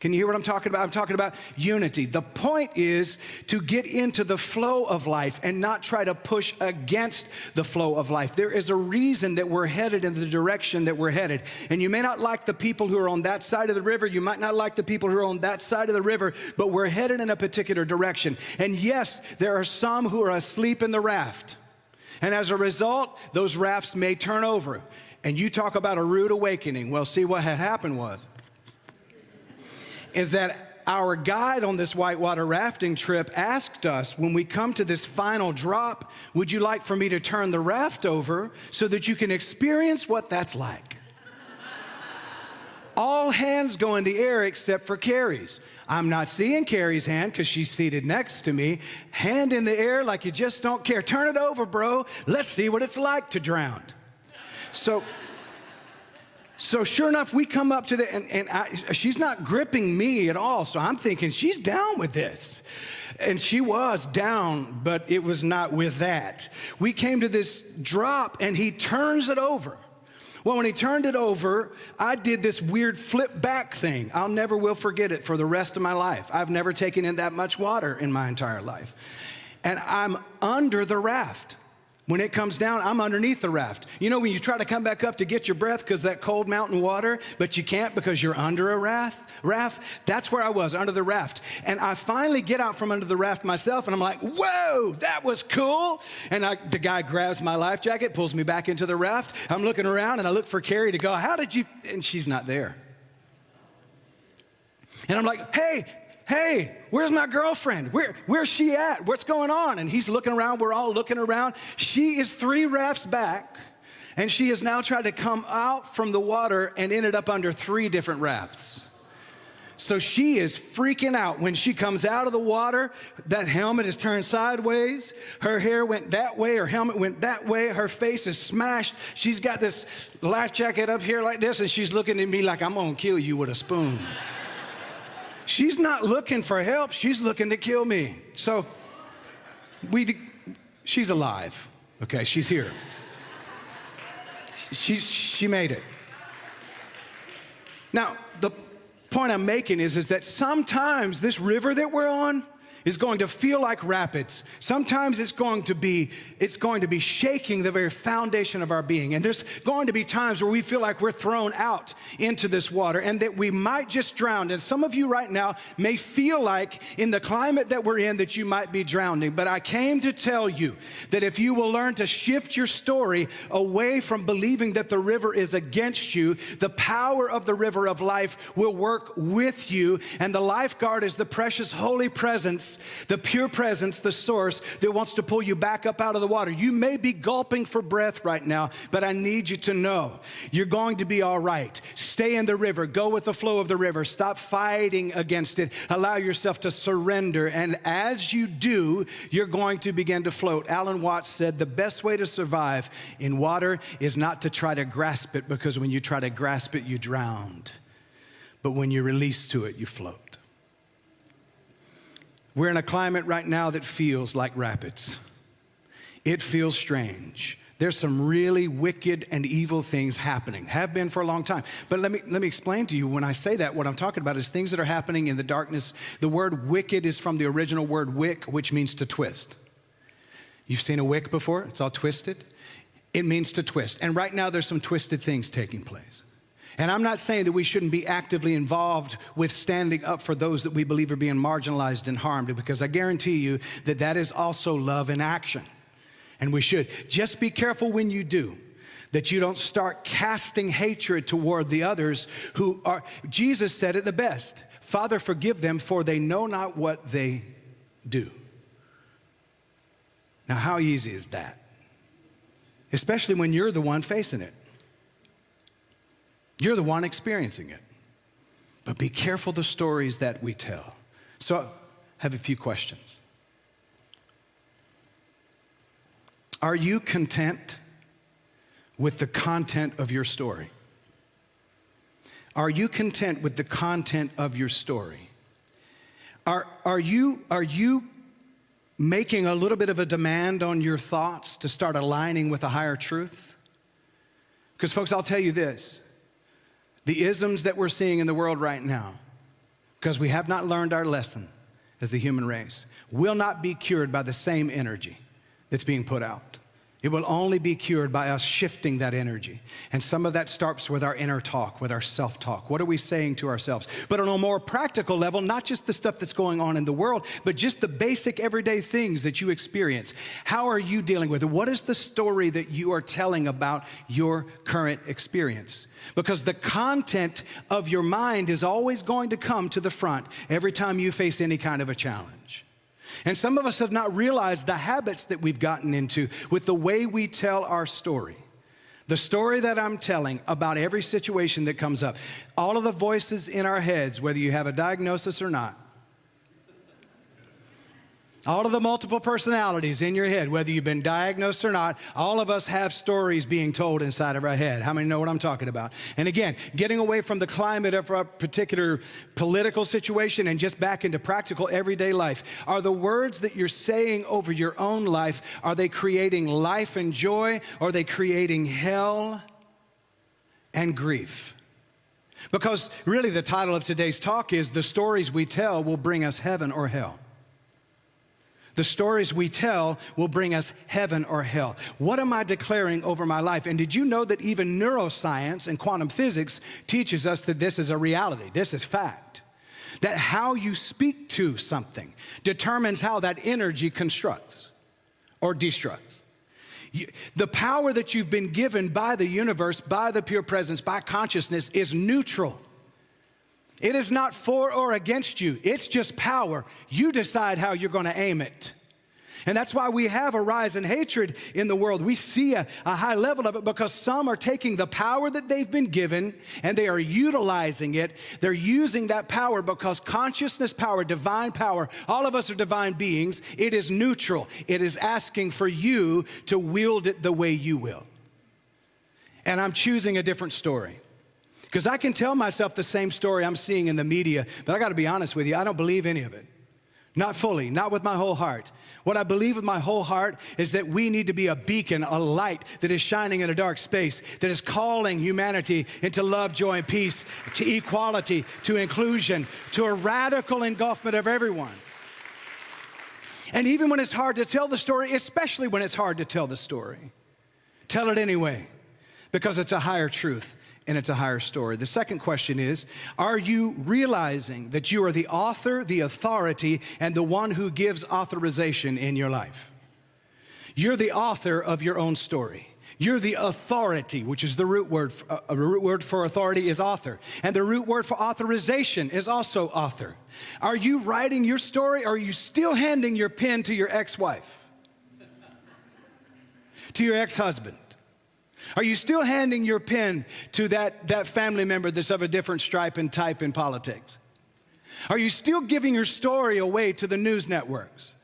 Can you hear what I'm talking about? I'm talking about unity. The point is to get into the flow of life and not try to push against the flow of life. There is a reason that we're headed in the direction that we're headed. And you may not like the people who are on that side of the river. You might not like the people who are on that side of the river, but we're headed in a particular direction. And yes, there are some who are asleep in the raft. And as a result, those rafts may turn over. And you talk about a rude awakening. Well, see, what had happened is that our guide on this whitewater rafting trip asked us, when we come to this final drop, would you like for me to turn the raft over so that you can experience what that's like? All hands go in the air except for Carrie's. I'm not seeing Carrie's hand because she's seated next to me. Hand in the air like you just don't care. Turn it over, bro. Let's see what it's like to drown. So sure enough, we come up to she's not gripping me at all. So I'm thinking she's down with this. And she was down, but it was not with that. We came to this drop and he turns it over. Well, when he turned it over, I did this weird flip back thing. I'll never will forget it for the rest of my life. I've never taken in that much water in my entire life. And I'm under the raft. When it comes down, I'm underneath the raft. You know, when you try to come back up to get your breath because that cold mountain water, but you can't because you're under a raft, that's where I was, under the raft. And I finally get out from under the raft myself, and I'm like, whoa, that was cool. And the guy grabs my life jacket, pulls me back into the raft. I'm looking around, and I look for Carrie to go, how did you? And she's not there. And I'm like, hey, where's my girlfriend? Where's she at? What's going on? And he's looking around. We're all looking around. She is 3 rafts back, and she has now tried to come out from the water and ended up under 3 different rafts. So she is freaking out. When she comes out of the water, that helmet is turned sideways. Her hair went that way. Her helmet went that way. Her face is smashed. She's got this life jacket up here like this, and she's looking at me like, I'm going to kill you with a spoon. She's not looking for help. She's looking to kill me. So she's alive. Okay, she's here. She made it. Now, the point I'm making is that sometimes this river that we're on is going to feel like rapids. Sometimes it's going to be shaking the very foundation of our being. And there's going to be times where we feel like we're thrown out into this water and that we might just drown. And some of you right now may feel like in the climate that we're in that you might be drowning. But I came to tell you that if you will learn to shift your story away from believing that the river is against you, the power of the river of life will work with you. And the lifeguard is the precious holy presence, the pure presence, the source that wants to pull you back up out of the water. You may be gulping for breath right now, but I need you to know you're going to be all right. Stay in the river. Go with the flow of the river. Stop fighting against it. Allow yourself to surrender. And as you do, you're going to begin to float. Alan Watts said the best way to survive in water is not to try to grasp it, because when you try to grasp it, you drown. But when you release to it, you float. We're in a climate right now that feels like rapids. It feels strange. There's some really wicked and evil things happening, have been for a long time. But let me explain to you, when I say that, what I'm talking about is things that are happening in the darkness. The word wicked is from the original word wick, which means to twist. You've seen a wick before? It's all twisted. It means to twist. And right now there's some twisted things taking place. And I'm not saying that we shouldn't be actively involved with standing up for those that we believe are being marginalized and harmed, because I guarantee you that that is also love in action. And we should. Just be careful when you do, that you don't start casting hatred toward the others who are. Jesus said it the best. Father, forgive them, for they know not what they do. Now, how easy is that? Especially when you're the one facing it. You're the one experiencing it. But be careful the stories that we tell. So I have a few questions. Are you content with the content of your story? Are you content with the content of your story? Are you making a little bit of a demand on your thoughts to start aligning with a higher truth? Because folks, I'll tell you this. The isms that we're seeing in the world right now, because we have not learned our lesson as the human race, will not be cured by the same energy that's being put out. It will only be cured by us shifting that energy. And some of that starts with our inner talk, with our self-talk. What are we saying to ourselves? But on a more practical level, not just the stuff that's going on in the world, but just the basic everyday things that you experience. How are you dealing with it? What is the story that you are telling about your current experience? Because the content of your mind is always going to come to the front every time you face any kind of a challenge. And some of us have not realized the habits that we've gotten into with the way we tell our story. The story that I'm telling about every situation that comes up. All of the voices in our heads, whether you have a diagnosis or not. All of the multiple personalities in your head, whether you've been diagnosed or not, all of us have stories being told inside of our head. How many know what I'm talking about? And again, getting away from the climate of a particular political situation and just back into practical everyday life. Are the words that you're saying over your own life, are they creating life and joy, or are they creating hell and grief? Because really the title of today's talk is, The Stories We Tell Will Bring Us Heaven or Hell. The stories we tell will bring us heaven or hell. What am I declaring over my life? And did you know that even neuroscience and quantum physics teaches us that this is a reality? This is fact. That how you speak to something determines how that energy constructs or destructs. The power that you've been given by the universe, by the pure presence, by consciousness is neutral. It is not for or against you. It's just power. You decide how you're going to aim it. And that's why we have a rise in hatred in the world. We see a high level of it because some are taking the power that they've been given and they are utilizing it. They're using that power because consciousness power, divine power, all of us are divine beings. It is neutral. It is asking for you to wield it the way you will. And I'm choosing a different story. Because I can tell myself the same story I'm seeing in the media, but I got to be honest with you, I don't believe any of it. Not fully, not with my whole heart. What I believe with my whole heart is that we need to be a beacon, a light that is shining in a dark space, that is calling humanity into love, joy, and peace, to equality, to inclusion, to a radical engulfment of everyone. And even when it's hard to tell the story, especially when it's hard to tell the story, tell it anyway, because it's a higher truth. And it's a higher story. The second question is, are you realizing that you are the author, the authority, and the one who gives authorization in your life? You're the author of your own story. You're the authority, which is the root word. A root word for authority is author. And the root word for authorization is also author. Are you writing your story, or are you still handing your pen to your ex-wife? To your ex-husband? Are you still handing your pen to that family member that's of a different stripe and type in politics? Are you still giving your story away to the news networks?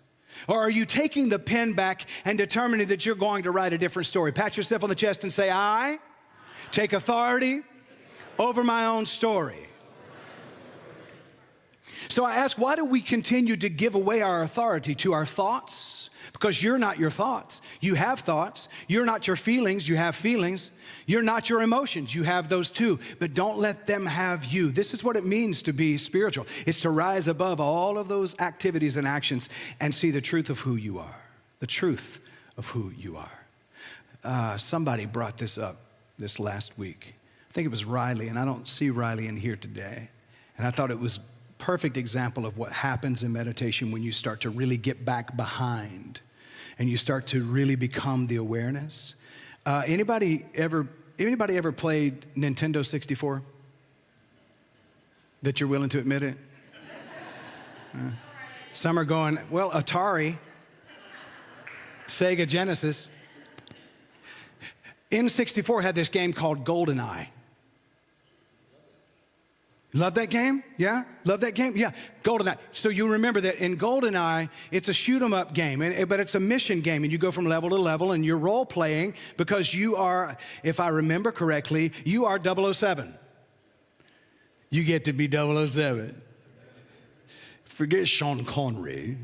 Or are you taking the pen back and determining that you're going to write a different story? Pat yourself on the chest and say, I take authority over my own story. So I ask, why do we continue to give away our authority to our thoughts? Because you're not your thoughts. You have thoughts. You're not your feelings. You have feelings. You're not your emotions. You have those too. But don't let them have you. This is what it means to be spiritual. It's to rise above all of those activities and actions and see the truth of who you are. The truth of who you are. Somebody brought this up this last week. I think it was Riley, and I don't see Riley in here today. And I thought it was a perfect example of what happens in meditation when you start to really get back behind and you start to really become the awareness. Anybody ever played Nintendo 64? That you're willing to admit it? Some are going, well, Atari, Sega Genesis. N64 had this game called GoldenEye. Love that game? Yeah? Love that game? Yeah, GoldenEye. So you remember that in GoldenEye, it's a shoot 'em up game, but it's a mission game, and you go from level to level, and you're role playing because you are, if I remember correctly, you are 007. You get to be 007. Forget Sean Connery.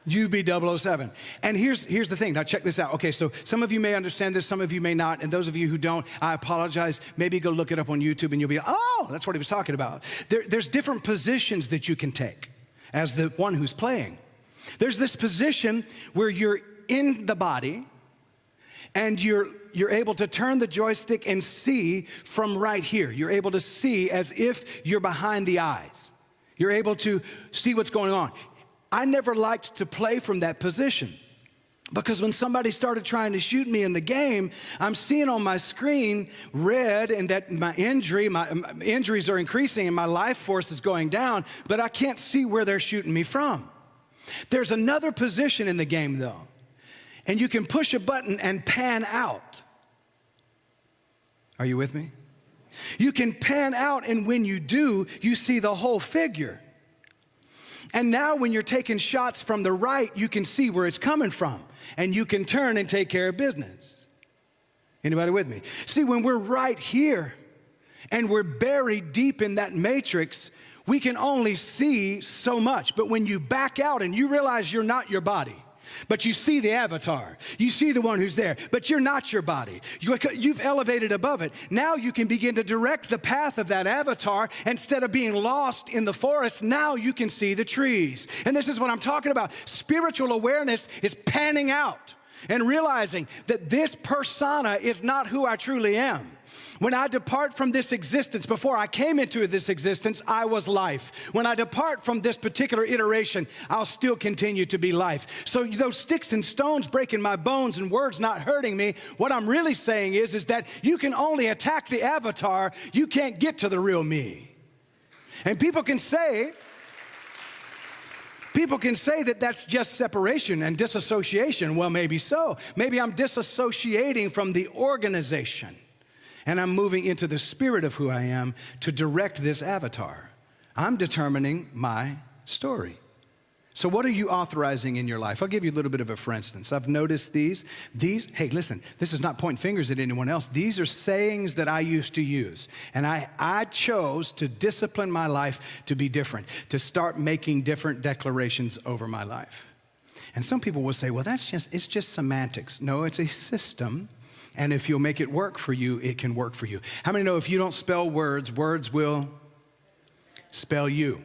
You be 007. And here's the thing. Now check this out. Okay, so some of you may understand this, some of you may not. And those of you who don't, I apologize. Maybe go look it up on YouTube and you'll be, oh, that's what he was talking about. There's different positions that you can take as the one who's playing. There's this position where you're in the body and you're able to turn the joystick and see from right here. You're able to see as if you're behind the eyes. You're able to see what's going on. I never liked to play from that position because when somebody started trying to shoot me in the game, I'm seeing on my screen red and that my injuries are increasing and my life force is going down, but I can't see where they're shooting me from. There's another position in the game though, and you can push a button and pan out. Are you with me? You can pan out, and when you do, you see the whole figure. And now when you're taking shots from the right, you can see where it's coming from. And you can turn and take care of business. Anybody with me? See, when we're right here and we're buried deep in that matrix, we can only see so much. But when you back out and you realize you're not your body, But you see the avatar. You see the one who's there, but you're not your body. You've elevated above it. Now you can begin to direct the path of that avatar. Instead of being lost in the forest, now you can see the trees. And this is what I'm talking about. Spiritual awareness is panning out and realizing that this persona is not who I truly am. When I depart from this existence, before I came into this existence, I was life. When I depart from this particular iteration, I'll still continue to be life. So those sticks and stones breaking my bones and words not hurting me, what I'm really saying is that you can only attack the avatar, you can't get to the real me. And people can say that that's just separation and disassociation. Well, maybe so. Maybe I'm disassociating from the organization. And I'm moving into the spirit of who I am to direct this avatar. I'm determining my story. So what are you authorizing in your life? I'll give you a little bit of a for instance. I've noticed these, hey, listen, this is not pointing fingers at anyone else. These are sayings that I used to use. And I chose to discipline my life to be different, to start making different declarations over my life. And some people will say, well, it's just semantics. No, it's a system. And if you'll make it work for you, it can work for you. How many know if you don't spell words, words will spell you?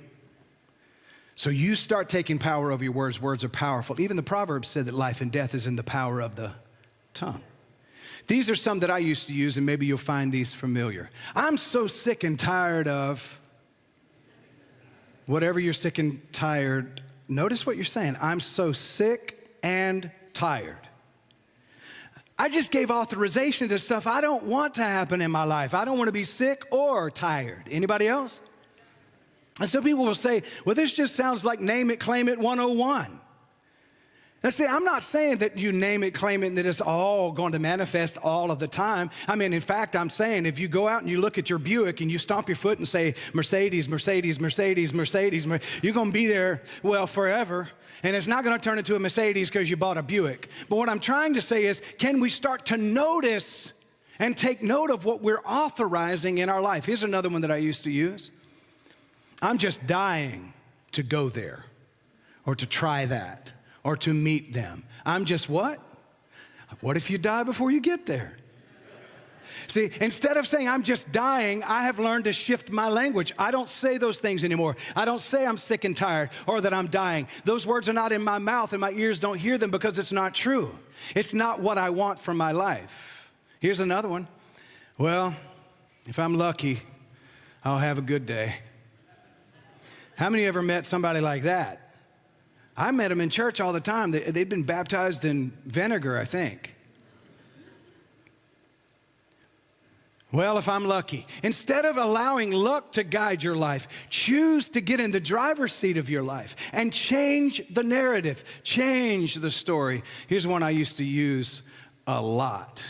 So you start taking power over your words. Words are powerful. Even the Proverbs said that life and death is in the power of the tongue. These are some that I used to use, and maybe you'll find these familiar. I'm so sick and tired of whatever you're sick and tired. Notice what you're saying. I'm so sick and tired. I just gave authorization to stuff I don't want to happen in my life. I don't want to be sick or tired. Anybody else? And some people will say, well, this just sounds like name it, claim it 101. Now see, I'm not saying that you name it, claim it, and that it's all going to manifest all of the time. I mean, in fact, I'm saying if you go out and you look at your Buick and you stomp your foot and say, Mercedes, Mercedes, Mercedes, Mercedes, you're going to be there, well, forever. And it's not going to turn into a Mercedes because you bought a Buick. But what I'm trying to say is, can we start to notice and take note of what we're authorizing in our life? Here's another one that I used to use. I'm just dying to go there, or to try that, or to meet them. I'm just what? What if you die before you get there? See, instead of saying I'm just dying, I have learned to shift my language. I don't say those things anymore. I don't say I'm sick and tired or that I'm dying. Those words are not in my mouth and my ears don't hear them because it's not true. It's not what I want from my life. Here's another one. Well, if I'm lucky, I'll have a good day. How many ever met somebody like that? I met them in church all the time. They'd been baptized in vinegar, I think. Well, if I'm lucky. Instead of allowing luck to guide your life, choose to get in the driver's seat of your life and change the narrative, change the story. Here's one I used to use a lot.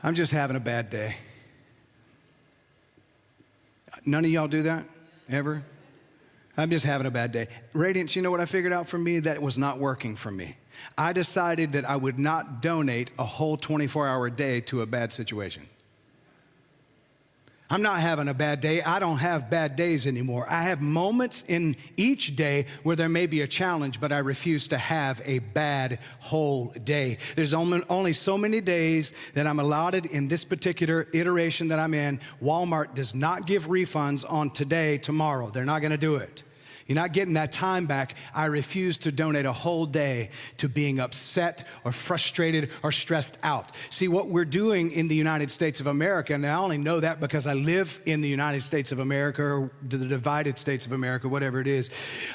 I'm just having a bad day. None of y'all do that, ever? I'm just having a bad day. Radiance, you know what I figured out for me? That was not working for me. I decided that I would not donate a whole 24-hour day to a bad situation. I'm not having a bad day. I don't have bad days anymore. I have moments in each day where there may be a challenge, but I refuse to have a bad whole day. There's only so many days that I'm allotted in this particular iteration that I'm in. Walmart does not give refunds on today, tomorrow. They're not going to do it. You're not getting that time back. I refuse to donate a whole day to being upset or frustrated or stressed out. See, what we're doing in the United States of America, and I only know that because I live in the United States of America, or the divided states of America, whatever it is.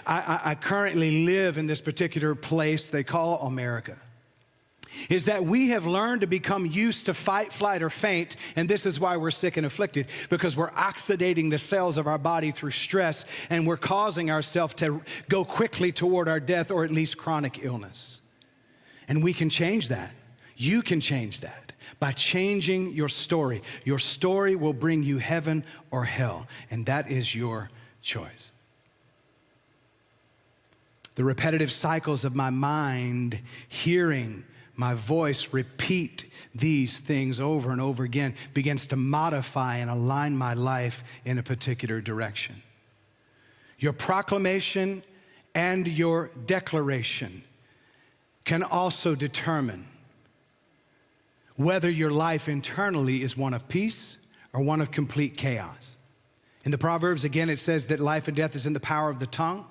I currently live in this particular place they call America. Is that we have learned to become used to fight, flight, or faint, and this is why we're sick and afflicted, because we're oxidating the cells of our body through stress, and we're causing ourselves to go quickly toward our death or at least chronic illness. And we can change that. You can change that by changing your story. Your story will bring you heaven or hell, and that is your choice. The repetitive cycles of my mind hearing my voice repeat these things over and over again begins to modify and align my life in a particular direction. Your proclamation and your declaration can also determine whether your life internally is one of peace or one of complete chaos. In the Proverbs, again, it says that life and death is in the power of the tongue.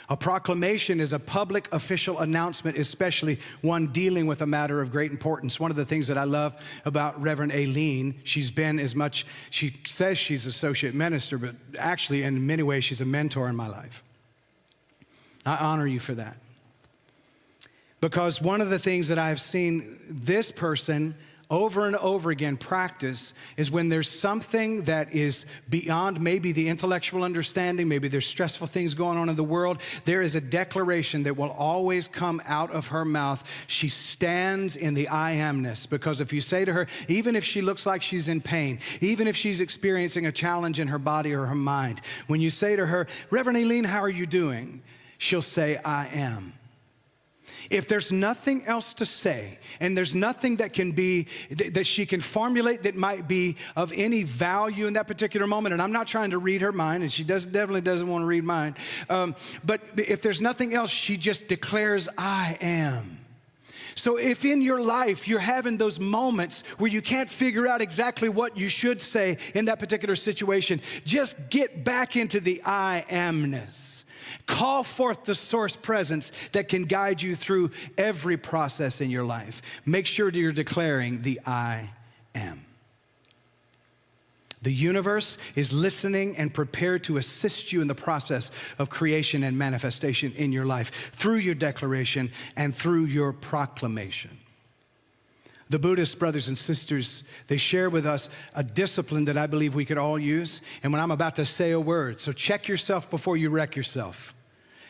A proclamation is a public official announcement, especially one dealing with a matter of great importance. One of the things that I love about Reverend Aileen, she says she's associate minister, but actually in many ways she's a mentor in my life. I honor you for that. Because one of the things that I have seen this person over and over again practice is when there's something that is beyond maybe the intellectual understanding, maybe there's stressful things going on in the world, there is a declaration that will always come out of her mouth. She stands in the I amness, because if you say to her, even if she looks like she's in pain, even if she's experiencing a challenge in her body or her mind, when you say to her, Reverend Aileen, how are you doing? She'll say, I am. If there's nothing else to say, and there's nothing that can be, that she can formulate that might be of any value in that particular moment, and I'm not trying to read her mind, and she definitely doesn't want to read mine, but if there's nothing else, she just declares, I am. So if in your life you're having those moments where you can't figure out exactly what you should say in that particular situation, just get back into the I amness. Call forth the source presence that can guide you through every process in your life. Make sure that you're declaring the I am. The universe is listening and prepared to assist you in the process of creation and manifestation in your life through your declaration and through your proclamation. The Buddhist brothers and sisters, they share with us a discipline that I believe we could all use. And when I'm about to say a word, so check yourself before you wreck yourself.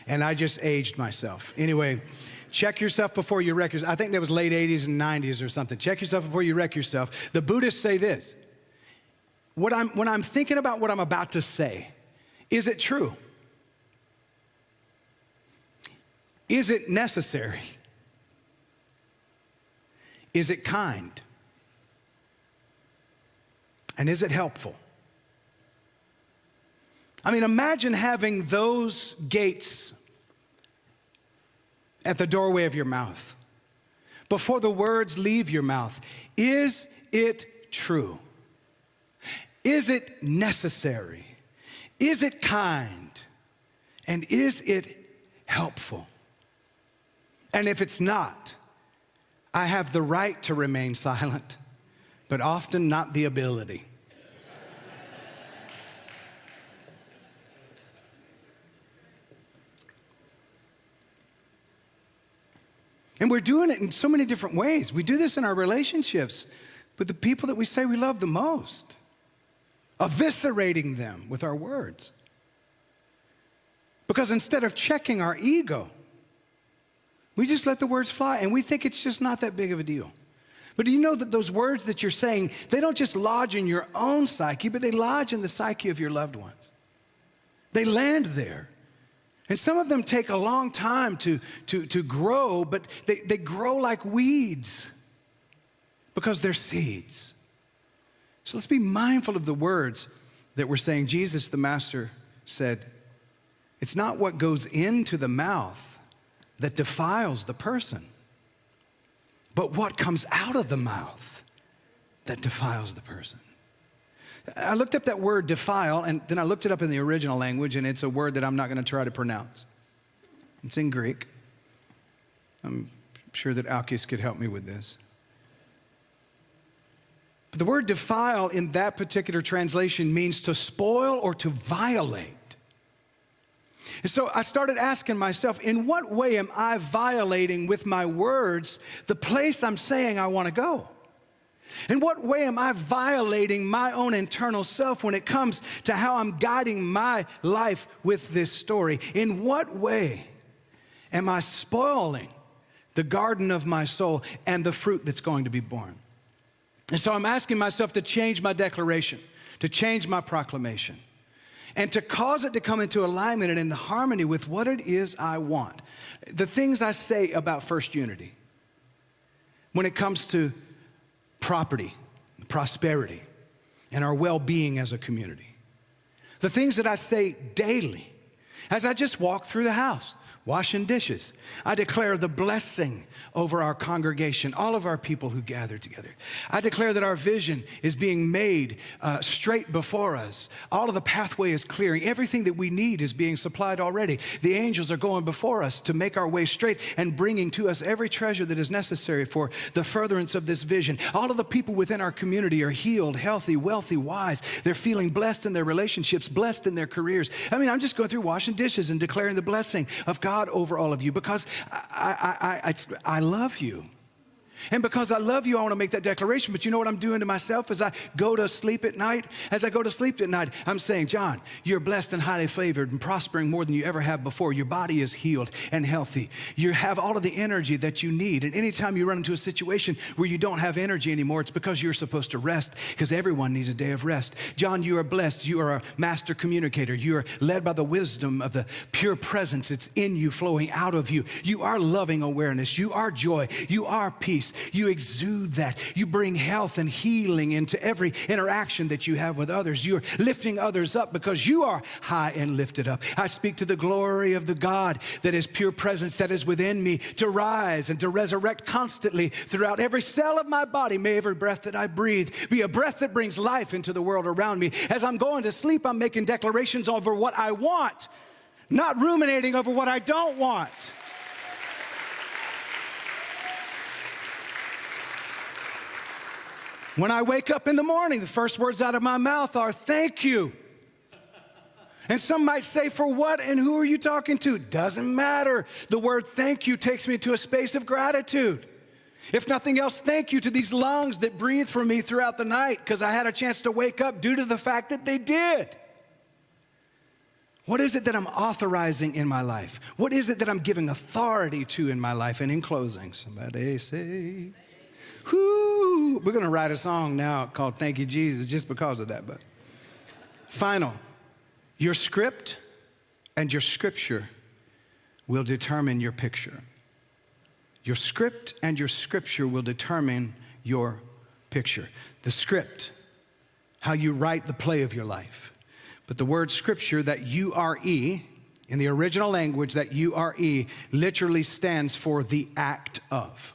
And I just aged myself. Anyway, check yourself before you wreck yourself. I think that was late 80s and 90s or something. Check yourself before you wreck yourself. The Buddhists say this: when I'm thinking about what I'm about to say, is it true? Is it necessary? Is it kind? And is it helpful? I mean, imagine having those gates at the doorway of your mouth before the words leave your mouth. Is it true? Is it necessary? Is it kind? And is it helpful? And if it's not, I have the right to remain silent, but often not the ability. And we're doing it in so many different ways. We do this in our relationships with the people that we say we love the most, eviscerating them with our words. Because instead of checking our ego, we just let the words fly, and we think it's just not that big of a deal. But do you know that those words that you're saying, they don't just lodge in your own psyche, but they lodge in the psyche of your loved ones. They land there. And some of them take a long time to grow, but they grow like weeds because they're seeds. So let's be mindful of the words that we're saying. Jesus, the Master, said, it's not what goes into the mouth that defiles the person, but what comes out of the mouth that defiles the person. I looked up that word defile, and then I looked it up in the original language, and it's a word that I'm not going to try to pronounce. It's in Greek. I'm sure that Alkis could help me with this. But the word defile in that particular translation means to spoil or to violate. And so I started asking myself, in what way am I violating with my words the place I'm saying I want to go? In what way am I violating my own internal self when it comes to how I'm guiding my life with this story? In what way am I spoiling the garden of my soul and the fruit that's going to be born? And so I'm asking myself to change my declaration, to change my proclamation, and to cause it to come into alignment and into harmony with what it is I want. The things I say about First Unity when it comes to property, prosperity, and our well-being as a community. The things that I say daily as I just walk through the house, washing dishes. I declare the blessing over our congregation, all of our people who gather together. I declare that our vision is being made straight before us. All of the pathway is clearing. Everything that we need is being supplied already. The angels are going before us to make our way straight and bringing to us every treasure that is necessary for the furtherance of this vision. All of the people within our community are healed, healthy, wealthy, wise. They're feeling blessed in their relationships, blessed in their careers. I mean, I'm just going through washing dishes and declaring the blessing of God over all of you because I love you. And because I love you, I want to make that declaration. But you know what I'm doing to myself as I go to sleep at night? As I go to sleep at night, I'm saying, John, you're blessed and highly favored and prospering more than you ever have before. Your body is healed and healthy. You have all of the energy that you need. And anytime you run into a situation where you don't have energy anymore, it's because you're supposed to rest, because everyone needs a day of rest. John, you are blessed. You are a master communicator. You are led by the wisdom of the pure presence. It's in you, flowing out of you. You are loving awareness. You are joy. You are peace. You exude that. You bring health and healing into every interaction that you have with others. You're lifting others up because you are high and lifted up. I speak to the glory of the God that is pure presence that is within me to rise and to resurrect constantly throughout every cell of my body. May every breath that I breathe be a breath that brings life into the world around me. As I'm going to sleep, I'm making declarations over what I want, not ruminating over what I don't want. When I wake up in the morning, the first words out of my mouth are, thank you. And some might say, for what and who are you talking to? Doesn't matter. The word thank you takes me to a space of gratitude. If nothing else, thank you to these lungs that breathe for me throughout the night because I had a chance to wake up due to the fact that they did. What is it that I'm authorizing in my life? What is it that I'm giving authority to in my life? And in closing, somebody say, whoo, we're going to write a song now called Thank You, Jesus, just because of that. But final, your script and your scripture will determine your picture. Your script and your scripture will determine your picture. The script, how you write the play of your life. But the word scripture, that U-R-E, in the original language, that U-R-E literally stands for the act of,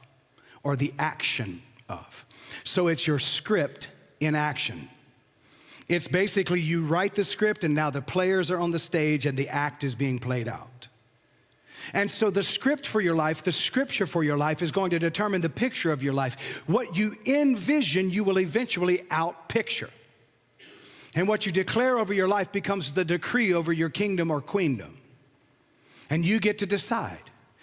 or the action of. So it's your script in action. It's basically you write the script and now the players are on the stage and the act is being played out. And so the script for your life, the scripture for your life is going to determine the picture of your life. What you envision, you will eventually out-picture. And what you declare over your life becomes the decree over your kingdom or queendom. And you get to decide.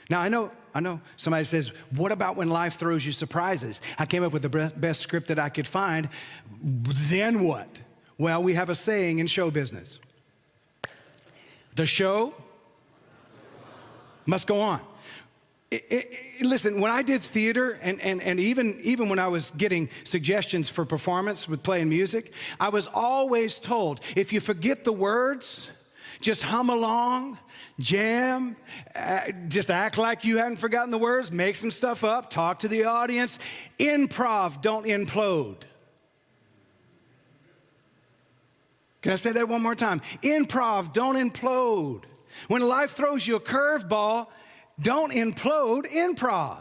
Now, I know somebody says, what about when life throws you surprises? I came up with the best script that I could find. Then what? Well, we have a saying in show business. The show must go on. Listen, when I did theater and even when I was getting suggestions for performance with playing music, I was always told, if you forget the words, just hum along, jam, just act like you hadn't forgotten the words, make some stuff up, talk to the audience. Improv, don't implode. Can I say that one more time? Improv, don't implode. When life throws you a curveball, don't implode, improv.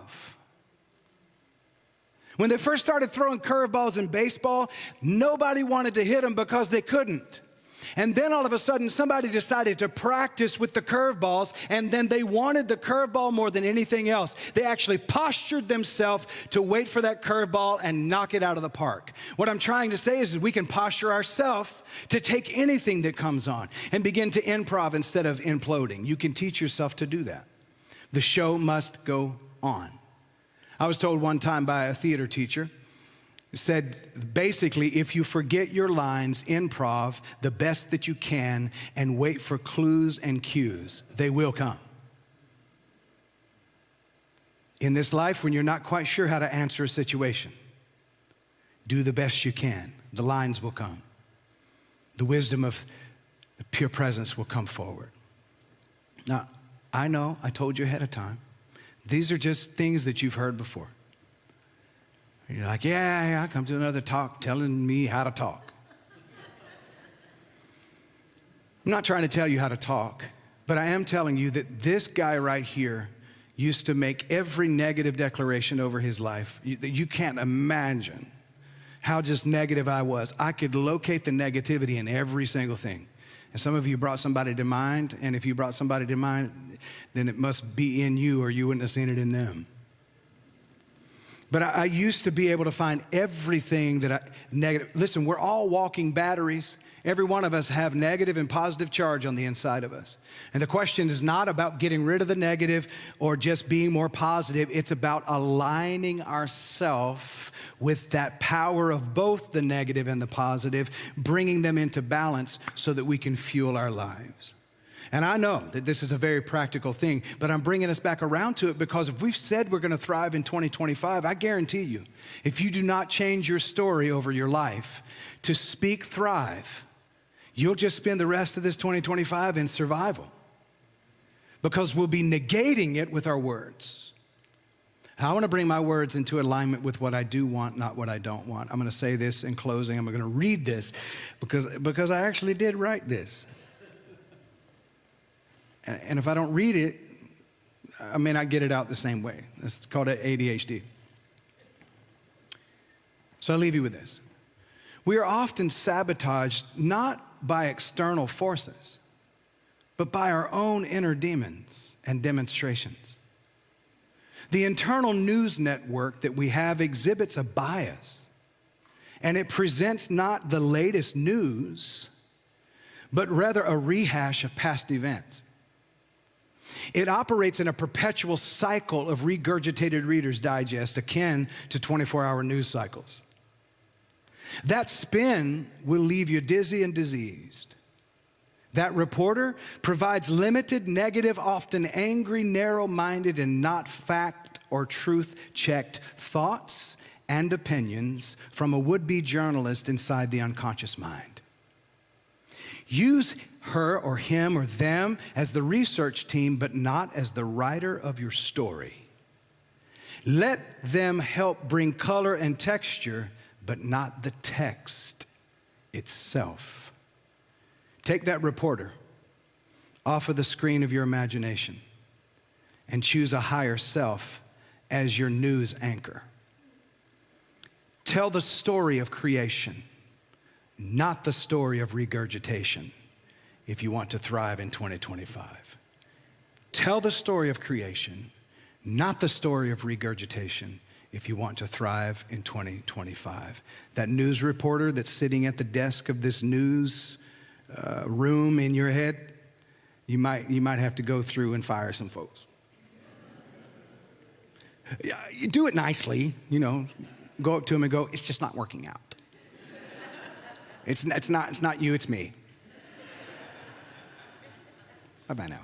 When they first started throwing curveballs in baseball, nobody wanted to hit them because they couldn't. And then all of a sudden, somebody decided to practice with the curveballs, and then they wanted the curveball more than anything else. They actually postured themselves to wait for that curveball and knock it out of the park. What I'm trying to say is we can posture ourselves to take anything that comes on and begin to improv instead of imploding. You can teach yourself to do that. The show must go on. I was told one time by a theater teacher, said basically, if you forget your lines, improv the best that you can and wait for clues and cues, they will come. In this life, when you're not quite sure how to answer a situation, do the best you can. The lines will come. The wisdom of the pure presence will come forward. Now, I know I told you ahead of time. These are just things that you've heard before. You're like, yeah, I come to another talk telling me how to talk. I'm not trying to tell you how to talk, but I am telling you that this guy right here used to make every negative declaration over his life. You can't imagine how just negative I was. I could locate the negativity in every single thing. And some of you brought somebody to mind, and if you brought somebody to mind, then it must be in you or you wouldn't have seen it in them. But I used to be able to find everything negative. Listen, we're all walking batteries. Every one of us have negative and positive charge on the inside of us. And the question is not about getting rid of the negative or just being more positive. It's about aligning ourselves with that power of both the negative and the positive, bringing them into balance so that we can fuel our lives. And I know that this is a very practical thing, but I'm bringing us back around to it because if we've said we're going to thrive in 2025, I guarantee you, if you do not change your story over your life to speak thrive, you'll just spend the rest of this 2025 in survival because we'll be negating it with our words. I want to bring my words into alignment with what I do want, not what I don't want. I'm going to say this in closing. I'm going to read this because I actually did write this. And if I don't read it, I may not get it out the same way. It's called ADHD. So I leave you with this. We are often sabotaged not by external forces, but by our own inner demons and demonstrations. The internal news network that we have exhibits a bias, and it presents not the latest news, but rather a rehash of past events. It operates in a perpetual cycle of regurgitated Reader's Digest akin to 24-hour news cycles. That spin will leave you dizzy and diseased. That reporter provides limited, negative, often angry, narrow-minded, and not fact or truth-checked thoughts and opinions from a would-be journalist inside the unconscious mind. Use her or him or them as the research team, but not as the writer of your story. Let them help bring color and texture, but not the text itself. Take that reporter off of the screen of your imagination and choose a higher self as your news anchor. Tell the story of creation, not the story of regurgitation, if you want to thrive in 2025. Tell the story of creation, not the story of regurgitation, if you want to thrive in 2025. That news reporter that's sitting at the desk of this news room in your head, you might have to go through and fire some folks. You do it nicely, go up to them and go, it's just not working out. It's not you, it's me. Bye-bye now.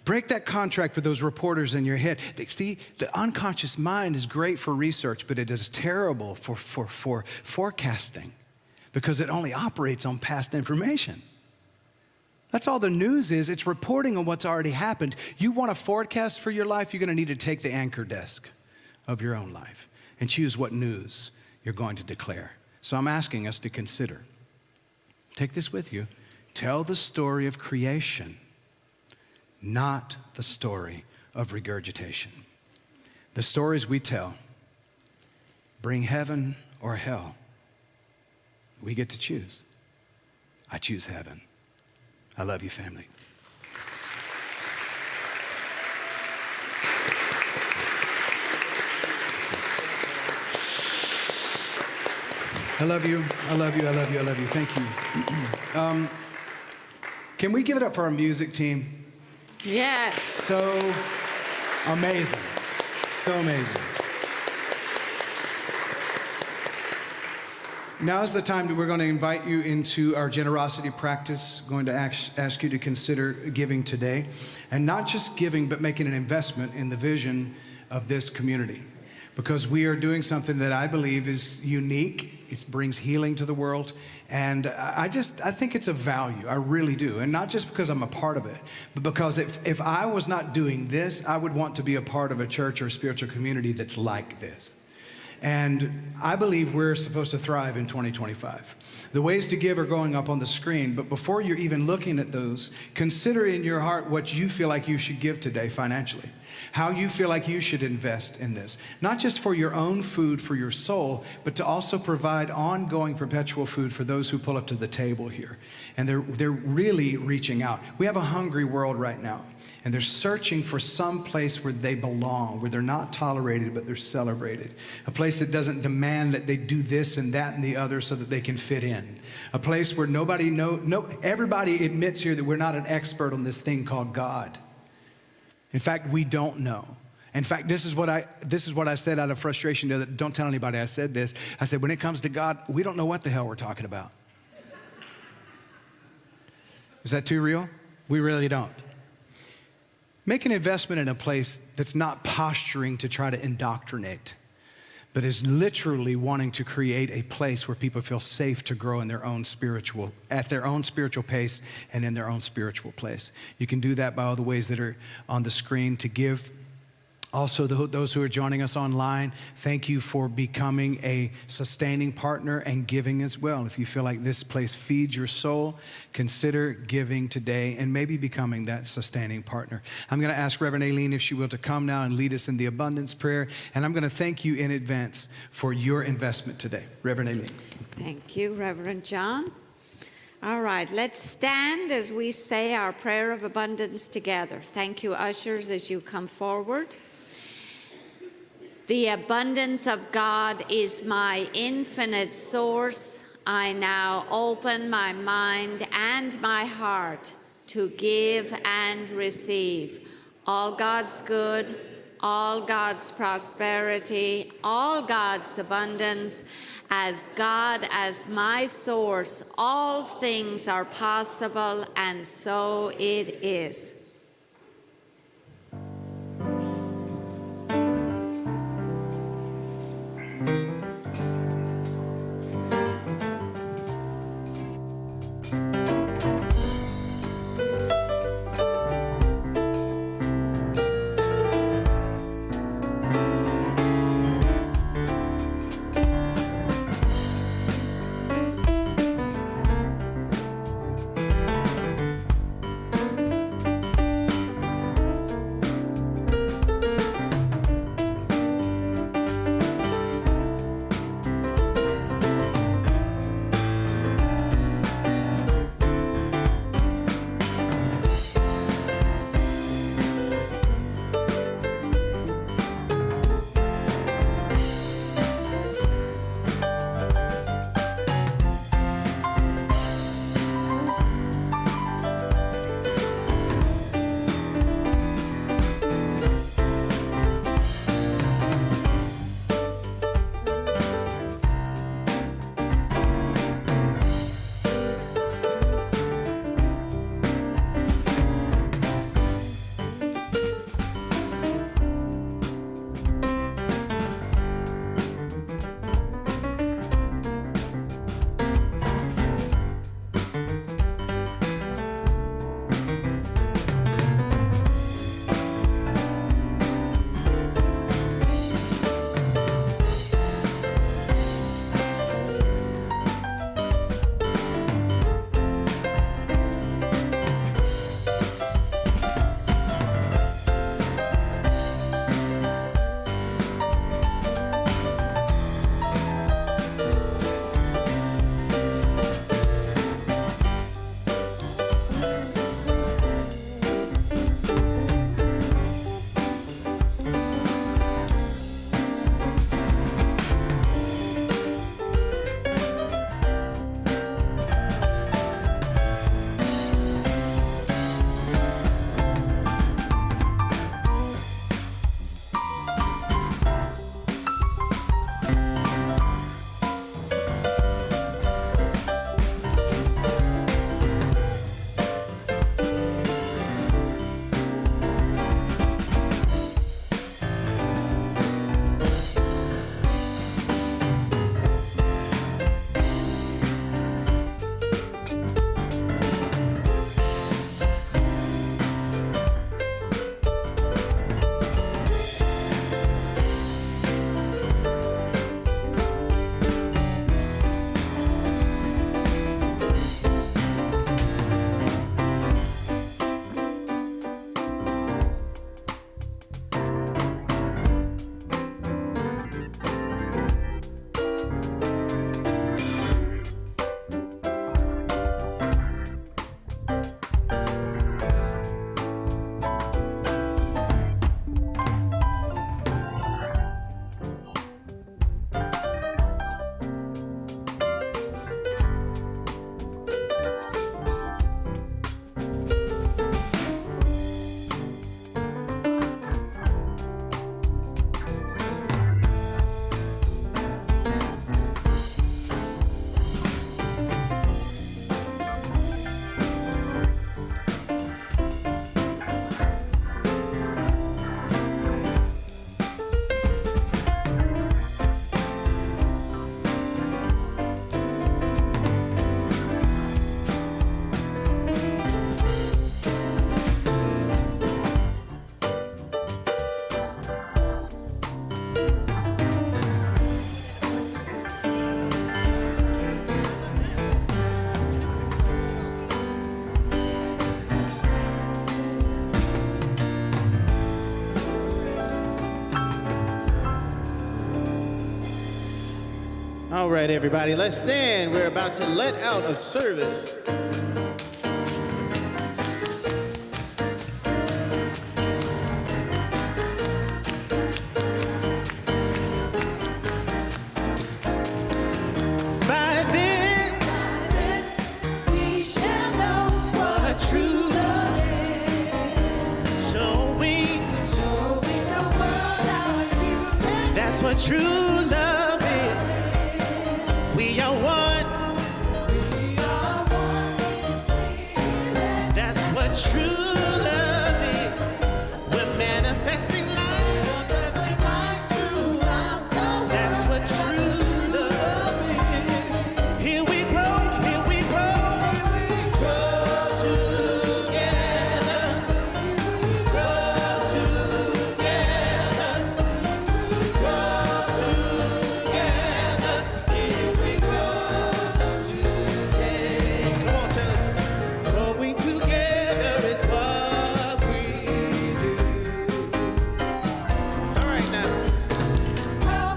Break that contract with those reporters in your head. See, the unconscious mind is great for research, but it is terrible for forecasting because it only operates on past information. That's all the news is. It's reporting on what's already happened. You want a forecast for your life, you're going to need to take the anchor desk of your own life and choose what news you're going to declare. So I'm asking us to consider. Take this with you. Tell the story of creation, not the story of regurgitation. The stories we tell bring heaven or hell. We get to choose. I choose heaven. I love you, family. I love you. I love you. I love you. I love you. Thank you. Can we give it up for our music team? Yes. So amazing. So amazing. Now is the time that we're going to invite you into our generosity practice. Going to ask you to consider giving today. And not just giving, but making an investment in the vision of this community. Because we are doing something that I believe is unique. It brings healing to the world. And I think it's of value. I really do. And not just because I'm a part of it, but because if I was not doing this, I would want to be a part of a church or a spiritual community that's like this. And I believe we're supposed to thrive in 2025. The ways to give are going up on the screen, but before you're even looking at those, consider in your heart what you feel like you should give today financially. How you feel like you should invest in this. Not just for your own food, for your soul, but to also provide ongoing perpetual food for those who pull up to the table here. And they're really reaching out. We have a hungry world right now. And they're searching for some place where they belong, where they're not tolerated, but they're celebrated. A place that doesn't demand that they do this and that and the other so that they can fit in. A place where everybody admits here that we're not an expert on this thing called God. In fact, we don't know. In fact, this is what I said out of frustration. Don't tell anybody I said this. I said, when it comes to God, we don't know what the hell we're talking about. Is that too real? We really don't. Make an investment in a place that's not posturing to try to indoctrinate, but is literally wanting to create a place where people feel safe to grow in at their own spiritual pace and in their own spiritual place. You can do that by all the ways that are on the screen to give. Also, those who are joining us online, thank you for becoming a sustaining partner and giving as well. If you feel like this place feeds your soul, consider giving today and maybe becoming that sustaining partner. I'm going to ask Reverend Aileen if she will to come now and lead us in the abundance prayer. And I'm going to thank you in advance for your investment today. Reverend Aileen. Thank you, Reverend John. All right, let's stand as we say our prayer of abundance together. Thank you, ushers, as you come forward. The abundance of God is my infinite source. I now open my mind and my heart to give and receive all God's good, all God's prosperity, all God's abundance. As God as my source, all things are possible, and so it is. All right, everybody, let's stand. We're about to let out of service. By this we shall know what true love is. Showing the world our true. That's what true love is. We are one. That's what true love is. We're manifesting life. That's what true love is. Here we grow, here we grow. Grow together. Grow together. Grow together. Here we grow together. Come on, tell us. Growing together is what we do. All right, now. Grow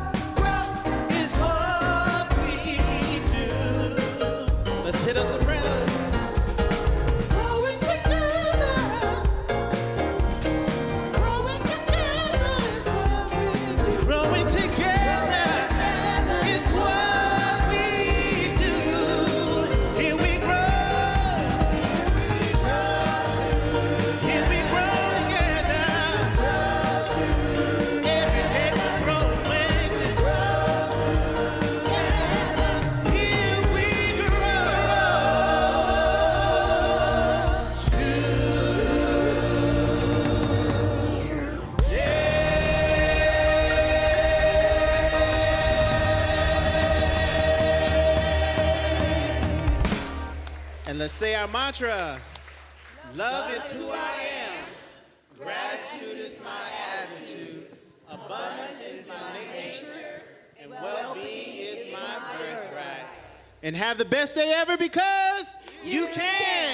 is what we do. Let's hit us a prayer. Growing together. Growing together is what we do. Growing together is what we do. Here we grow. Here we grow together. Every day we're growing. Here we grow. And let's say our mantra. Love is who I am. Gratitude is my attitude. Abundance is my nature. And well-being is my birthright. And have the best day ever because you can.